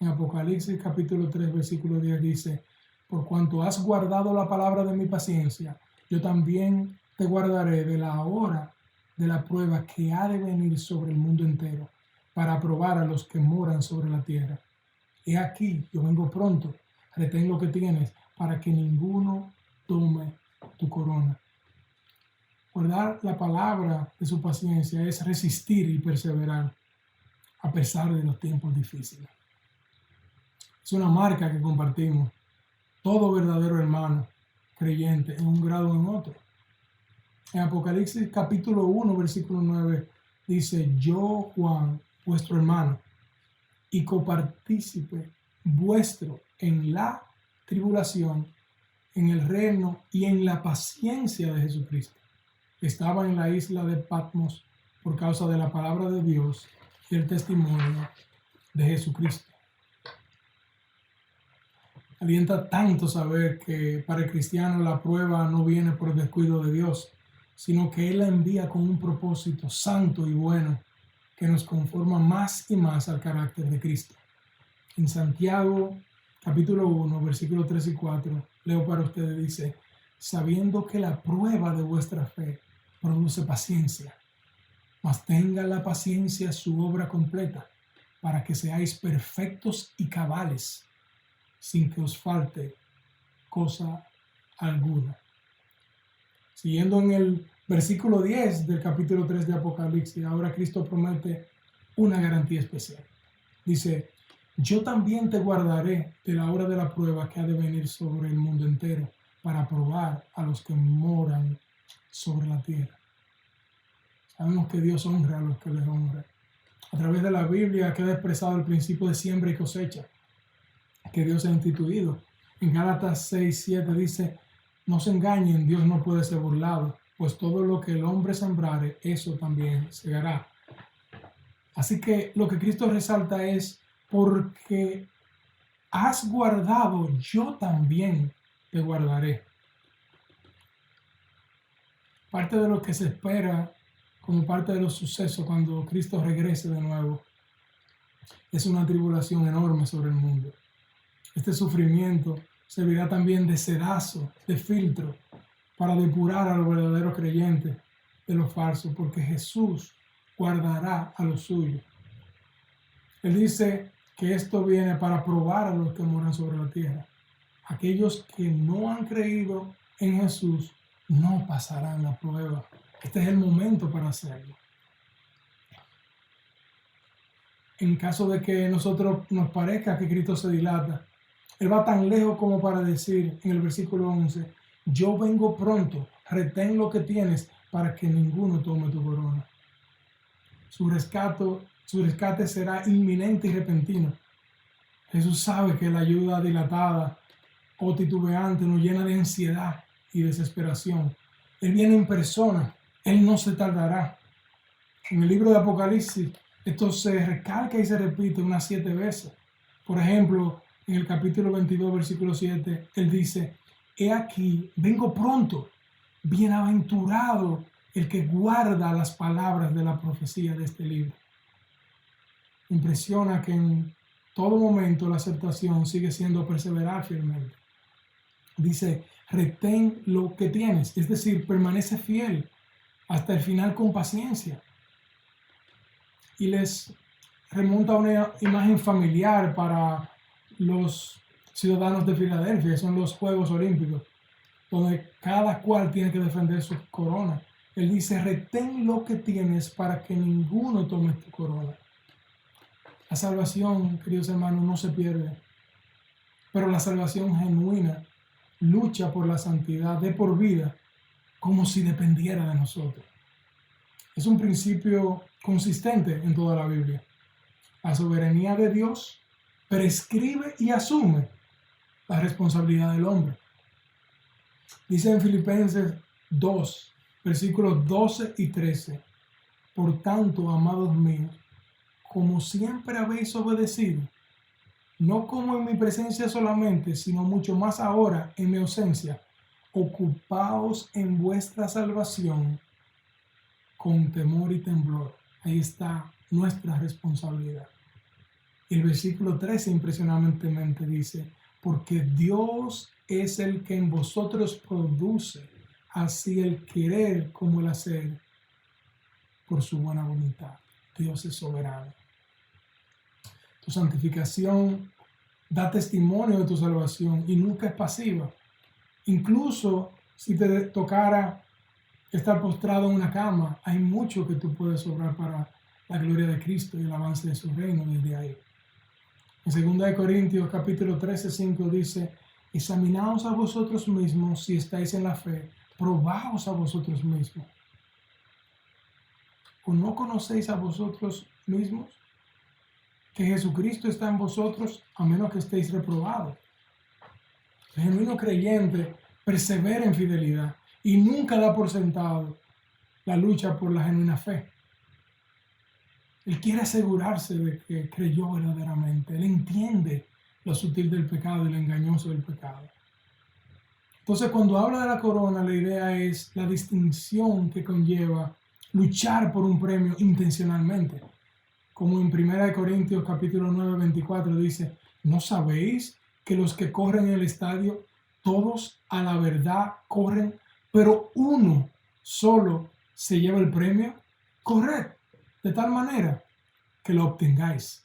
En Apocalipsis capítulo 3 versículo 10 dice: por cuanto has guardado la palabra de mi paciencia, yo también te guardaré de la hora de la prueba que ha de venir sobre el mundo entero, para probar a los que moran sobre la tierra. He aquí, yo vengo pronto, retén lo que tienes, para que ninguno tome tu corona. Guardar la palabra de su paciencia es resistir y perseverar a pesar de los tiempos difíciles. Es una marca que compartimos todo verdadero hermano creyente en un grado o en otro. En Apocalipsis capítulo 1 versículo 9 dice: yo, Juan, vuestro hermano y copartícipe vuestro en la tribulación, en el reino y en la paciencia de Jesucristo. Estaba en la isla de Patmos por causa de la palabra de Dios y el testimonio de Jesucristo. Alienta tanto saber que para el cristiano la prueba no viene por descuido de Dios, sino que Él la envía con un propósito santo y bueno que nos conforma más y más al carácter de Cristo. En Santiago capítulo 1 versículos 3 y 4 leo para ustedes, dice: sabiendo que la prueba de vuestra fe produce paciencia, mas tenga la paciencia su obra completa, para que seáis perfectos y cabales, sin que os falte cosa alguna. Siguiendo en el versículo 10 del capítulo 3 de Apocalipsis, ahora Cristo promete una garantía especial. Dice: yo también te guardaré de la hora de la prueba que ha de venir sobre el mundo entero, para probar a los que moran sobre la tierra. Sabemos que Dios honra a los que les honra. A través de la Biblia queda expresado el principio de siembra y cosecha que Dios ha instituido. En Gálatas 6:7 dice: no se engañen, Dios no puede ser burlado, pues todo lo que el hombre sembrare, eso también segará. Así que lo que Cristo resalta es: porque has guardado, yo también te guardaré. Parte de lo que se espera como parte de los sucesos cuando Cristo regrese de nuevo es una tribulación enorme sobre el mundo. Este sufrimiento servirá también de sedazo, de filtro, para depurar a los verdaderos creyentes de los falsos, porque Jesús guardará a los suyos. Él dice que esto viene para probar a los que moran sobre la tierra. Aquellos que no han creído en Jesús no pasarán la prueba. Este es el momento para hacerlo. En caso de que nosotros nos parezca que Cristo se dilata, Él va tan lejos como para decir en el versículo 11: yo vengo pronto, retén lo que tienes para que ninguno tome tu corona. Su rescate será inminente y repentino. Jesús sabe que la ayuda dilatada o titubeante nos llena de ansiedad y desesperación. Él viene en persona, Él no se tardará. En el libro de Apocalipsis esto se recalca y se repite unas 7 veces. Por ejemplo, en el capítulo 22, versículo 7, Él dice: he aquí, vengo pronto, bienaventurado el que guarda las palabras de la profecía de este libro. Impresiona que en todo momento la aceptación sigue siendo perseverar fielmente. Dice: retén lo que tienes, es decir, permanece fiel hasta el final con paciencia. Y les remonta a una imagen familiar para los ciudadanos de Filadelfia, son los Juegos Olímpicos, donde cada cual tiene que defender su corona. Él dice: retén lo que tienes para que ninguno tome tu corona. La salvación, queridos hermanos, no se pierde, pero la salvación genuina lucha por la santidad de por vida como si dependiera de nosotros. Es un principio consistente en toda la Biblia. La soberanía de Dios prescribe y asume la responsabilidad del hombre. Dice en Filipenses 2, versículos 12 y 13. Por tanto, amados míos, como siempre habéis obedecido, no como en mi presencia solamente, sino mucho más ahora en mi ausencia, ocupaos en vuestra salvación con temor y temblor. Ahí está nuestra responsabilidad. El versículo 13 impresionantemente dice, porque Dios es el que en vosotros produce así el querer como el hacer por su buena voluntad. Dios es soberano. Tu santificación da testimonio de tu salvación y nunca es pasiva. Incluso si te tocara estar postrado en una cama, hay mucho que tú puedes obrar para la gloria de Cristo y el avance de su reino desde ahí. En 2 Corintios capítulo 13, 5 dice, examinaos a vosotros mismos si estáis en la fe, probaos a vosotros mismos. ¿O no conocéis a vosotros mismos que Jesucristo está en vosotros a menos que estéis reprobados? El genuino creyente persevera en fidelidad y nunca da por sentado la lucha por la genuina fe. Él quiere asegurarse de que creyó verdaderamente. Él entiende lo sutil del pecado y lo engañoso del pecado. Entonces, cuando habla de la corona, la idea es la distinción que conlleva luchar por un premio intencionalmente. Como en 1 Corintios capítulo 9, 24 dice, ¿no sabéis que los que corren en el estadio, todos a la verdad corren, pero uno solo se lleva el premio? Corred de tal manera que lo obtengáis.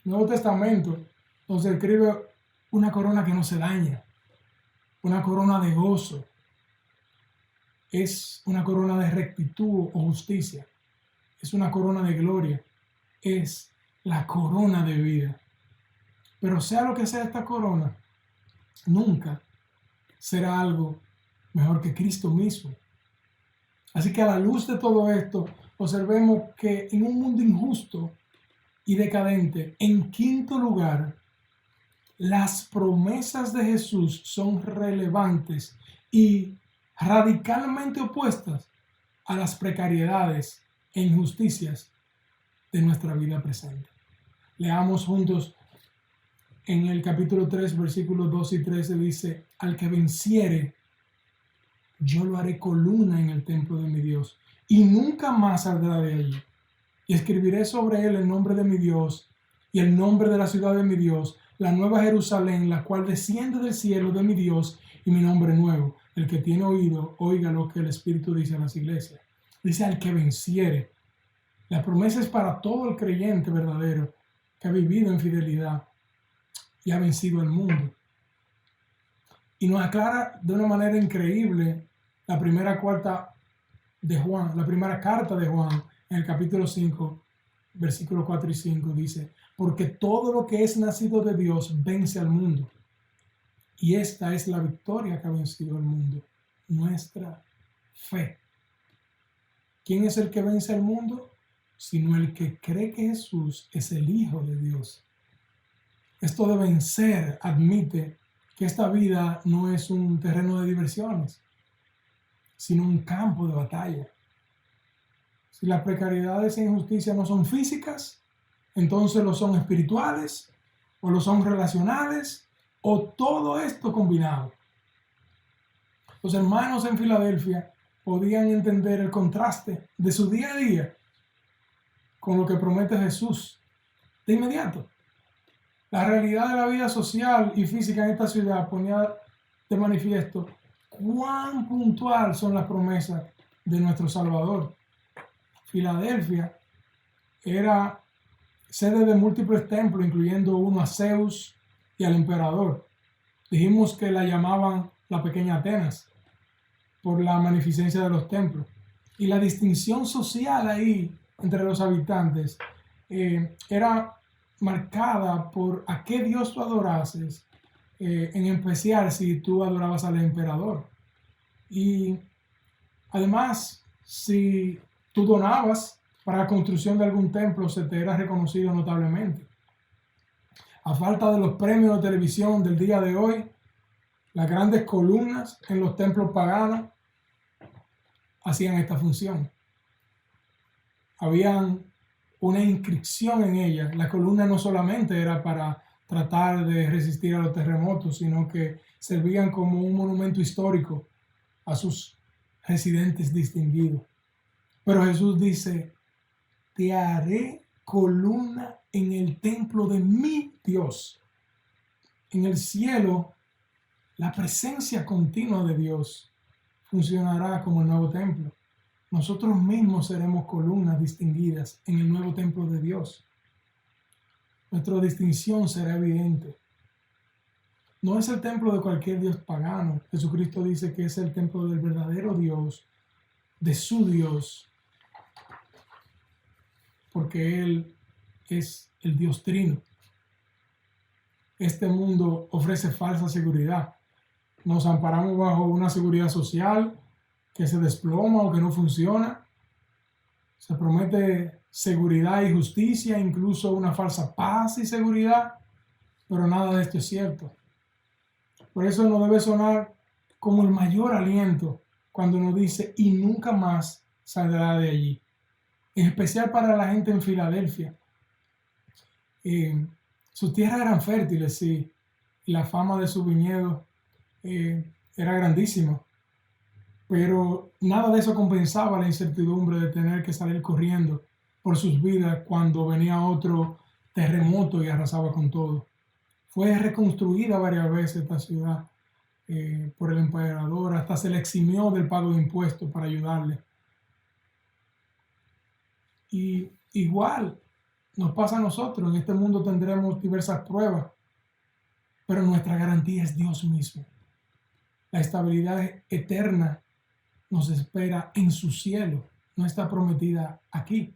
Nuevo Testamento nos describe una corona que no se daña, una corona de gozo, es una corona de rectitud o justicia, es una corona de gloria, es la corona de vida. Pero sea lo que sea esta corona, nunca será algo mejor que Cristo mismo. Así que a la luz de todo esto, observemos que en un mundo injusto y decadente, en quinto lugar, las promesas de Jesús son relevantes y radicalmente opuestas a las precariedades e injusticias de nuestra vida presente. Leamos juntos en el capítulo 3, versículos 2 y 13, dice, al que venciere, yo lo haré columna en el templo de mi Dios, y nunca más saldrá de allí. Y escribiré sobre él el nombre de mi Dios y el nombre de la ciudad de mi Dios, la nueva Jerusalén, la cual desciende del cielo de mi Dios, y mi nombre nuevo. El que tiene oído, oiga lo que el Espíritu dice a las iglesias. Dice al que venciere. La promesa es para todo el creyente verdadero que ha vivido en fidelidad y ha vencido el mundo. Y nos aclara de una manera increíble la primera carta de Juan, en el capítulo 5, versículos 4 y 5, dice, porque todo lo que es nacido de Dios vence al mundo. Y esta es la victoria que ha vencido al mundo, nuestra fe. ¿Quién es el que vence al mundo? Sino el que cree que Jesús es el Hijo de Dios. Esto de vencer admite que esta vida no es un terreno de diversiones, sino un campo de batalla. Si las precariedades e injusticias no son físicas, entonces lo son espirituales, o lo son relacionales, o todo esto combinado. Los hermanos en Filadelfia podían entender el contraste de su día a día con lo que promete Jesús de inmediato. La realidad de la vida social y física en esta ciudad ponía de manifiesto cuán puntual son las promesas de nuestro Salvador. Filadelfia era sede de múltiples templos, incluyendo uno a Zeus y al emperador. Dijimos que la llamaban la pequeña Atenas por la magnificencia de los templos. Y la distinción social ahí entre los habitantes era marcada por a qué Dios tú adorases, en especial si tú adorabas al emperador. Y además, si tú donabas para la construcción de algún templo, se te era reconocido notablemente. A falta de los premios de televisión del día de hoy, las grandes columnas en los templos paganos hacían esta función. Habían una inscripción en ella. La columna no solamente era para tratar de resistir a los terremotos, sino que servían como un monumento histórico a sus residentes distinguidos. Pero Jesús dice, te haré columna en el templo de mi Dios. En el cielo, la presencia continua de Dios funcionará como el nuevo templo. Nosotros mismos seremos columnas distinguidas en el nuevo templo de Dios. Nuestra distinción será evidente. No es el templo de cualquier dios pagano. Jesucristo dice que es el templo del verdadero Dios, de su Dios, porque Él es el Dios trino. Este mundo ofrece falsa seguridad. Nos amparamos bajo una seguridad social que se desploma o que no funciona. Se promete seguridad y justicia, incluso una falsa paz y seguridad, pero nada de esto es cierto. Por eso nos debe sonar como el mayor aliento cuando nos dice, y nunca más saldrá de allí. En especial para la gente en Filadelfia. Sus tierras eran fértiles, sí, y la fama de sus viñedos era grandísima. Pero nada de eso compensaba la incertidumbre de tener que salir corriendo por sus vidas cuando venía otro terremoto y arrasaba con todo. Fue reconstruida varias veces esta ciudad por el emperador, hasta se le eximió del pago de impuestos para ayudarle. Y igual nos pasa a nosotros, en este mundo tendremos diversas pruebas, pero nuestra garantía es Dios mismo. La estabilidad eterna nos espera en su cielo, no está prometida aquí.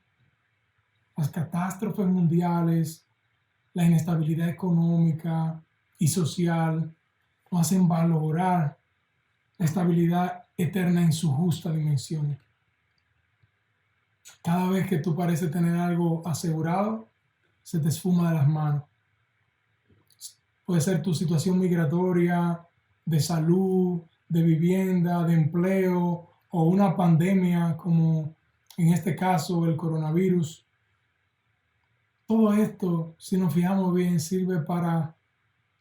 Las catástrofes mundiales, la inestabilidad económica y social nos hacen valorar la estabilidad eterna en su justa dimensión. Cada vez que tú pareces tener algo asegurado, se te esfuma de las manos. Puede ser tu situación migratoria, de salud, de vivienda, de empleo o una pandemia como en este caso el coronavirus. Todo esto, si nos fijamos bien, sirve para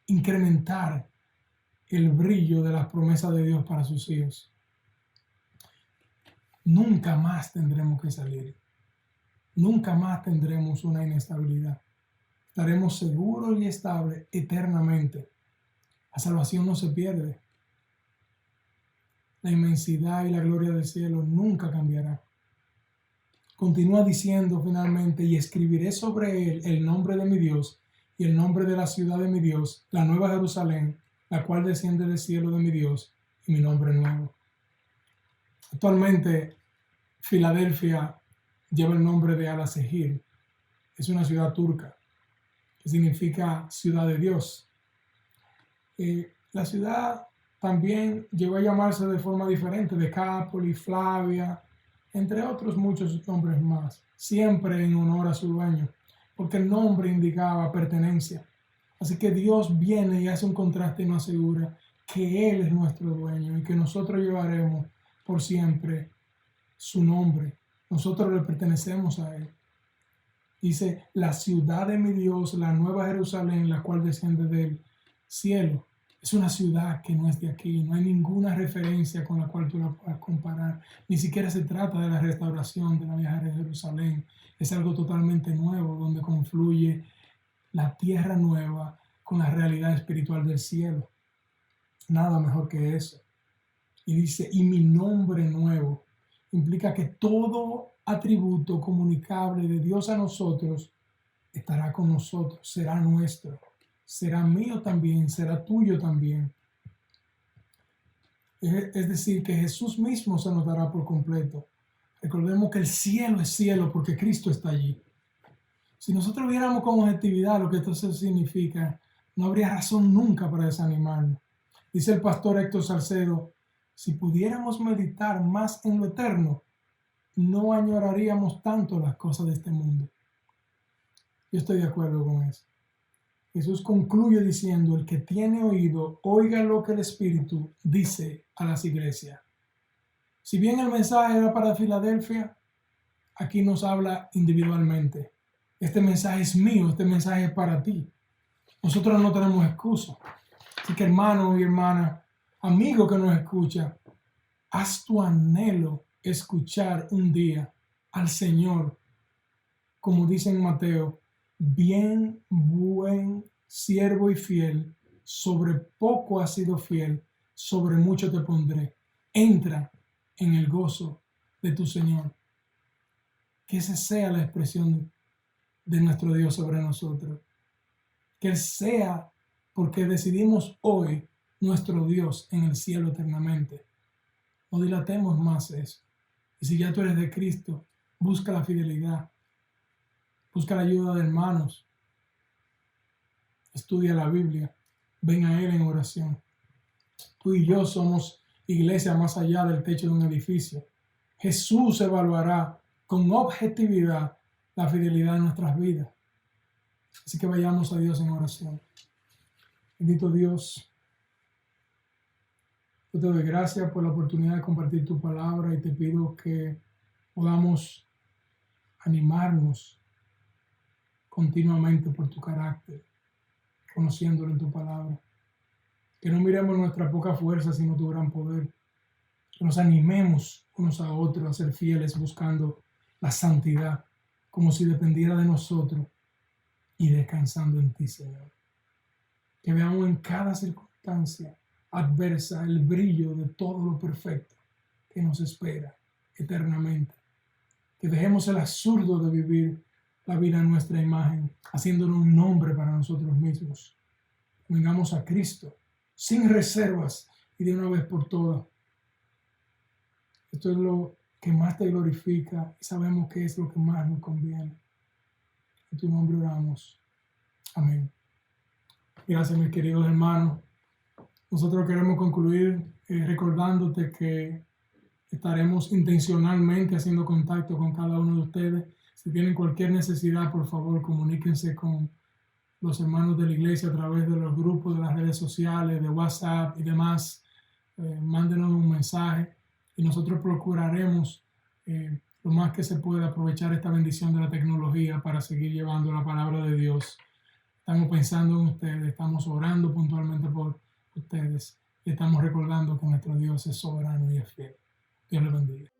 incrementar el brillo de las promesas de Dios para sus hijos. Nunca más tendremos que salir. Nunca más tendremos una inestabilidad. Estaremos seguros y estables eternamente. La salvación no se pierde. La inmensidad y la gloria del cielo nunca cambiará. Continúa diciendo finalmente, y escribiré sobre él el nombre de mi Dios y el nombre de la ciudad de mi Dios, la nueva Jerusalén, la cual desciende del cielo de mi Dios, y mi nombre nuevo. Actualmente, Filadelfia lleva el nombre de Alasehir. Es una ciudad turca, que significa ciudad de Dios. La ciudad también llegó a llamarse de forma diferente, Decápolis, Flavia, entre otros muchos nombres más, siempre en honor a su dueño, porque el nombre indicaba pertenencia. Así que Dios viene y hace un contraste y nos asegura que Él es nuestro dueño y que nosotros llevaremos por siempre su nombre. Nosotros le pertenecemos a Él. Dice, la ciudad de mi Dios, la nueva Jerusalén, la cual desciende del cielo. Es una ciudad que no es de aquí, no hay ninguna referencia con la cual tú la puedas comparar. Ni siquiera se trata de la restauración de la vieja Jerusalén. Es algo totalmente nuevo, donde confluye la tierra nueva con la realidad espiritual del cielo. Nada mejor que eso. Y dice, y mi nombre nuevo, implica que todo atributo comunicable de Dios a nosotros estará con nosotros, será nuestro. Será mío también, será tuyo también. Es decir, que Jesús mismo se nos dará por completo. Recordemos que el cielo es cielo porque Cristo está allí. Si nosotros viéramos con objetividad lo que esto significa, no habría razón nunca para desanimarnos. Dice el pastor Héctor Salcedo, si pudiéramos meditar más en lo eterno, no añoraríamos tanto las cosas de este mundo. Yo estoy de acuerdo con eso. Jesús concluye diciendo, el que tiene oído, oiga lo que el Espíritu dice a las iglesias. Si bien el mensaje era para Filadelfia, aquí nos habla individualmente. Este mensaje es mío, este mensaje es para ti. Nosotros no tenemos excusa. Así que hermano y hermana, amigo que nos escucha, haz tu anhelo escuchar un día al Señor, como dice en Mateo, bien, buen siervo y fiel, sobre poco has sido fiel, sobre mucho te pondré. Entra en el gozo de tu Señor. Que esa sea la expresión de nuestro Dios sobre nosotros. Que Él sea porque decidimos hoy nuestro Dios en el cielo eternamente. No dilatemos más eso. Y si ya tú eres de Cristo, busca la fidelidad. Busca la ayuda de hermanos. Estudia la Biblia. Ven a Él en oración. Tú y yo somos iglesia más allá del techo de un edificio. Jesús evaluará con objetividad la fidelidad de nuestras vidas. Así que vayamos a Dios en oración. Bendito Dios, yo te doy gracias por la oportunidad de compartir tu palabra y te pido que podamos animarnos continuamente por tu carácter, conociéndolo en tu palabra. Que no miremos nuestra poca fuerza, sino tu gran poder. Que nos animemos unos a otros a ser fieles buscando la santidad, como si dependiera de nosotros y descansando en ti, Señor. Que veamos en cada circunstancia adversa el brillo de todo lo perfecto que nos espera eternamente. Que dejemos el absurdo de vivir la vida en nuestra imagen, haciéndonos un nombre para nosotros mismos. Vengamos a Cristo sin reservas y de una vez por todas. Esto es lo que más te glorifica y sabemos que es lo que más nos conviene. En tu nombre oramos. Amén. Gracias, mis queridos hermanos. Nosotros queremos concluir recordándote que estaremos intencionalmente haciendo contacto con cada uno de ustedes. Si tienen cualquier necesidad, por favor, comuníquense con los hermanos de la iglesia a través de los grupos de las redes sociales, de WhatsApp y demás. Mándenos un mensaje y nosotros procuraremos lo más que se pueda aprovechar esta bendición de la tecnología para seguir llevando la palabra de Dios. Estamos pensando en ustedes, estamos orando puntualmente por ustedes y estamos recordando que nuestro Dios es soberano y es fiel. Dios les bendiga.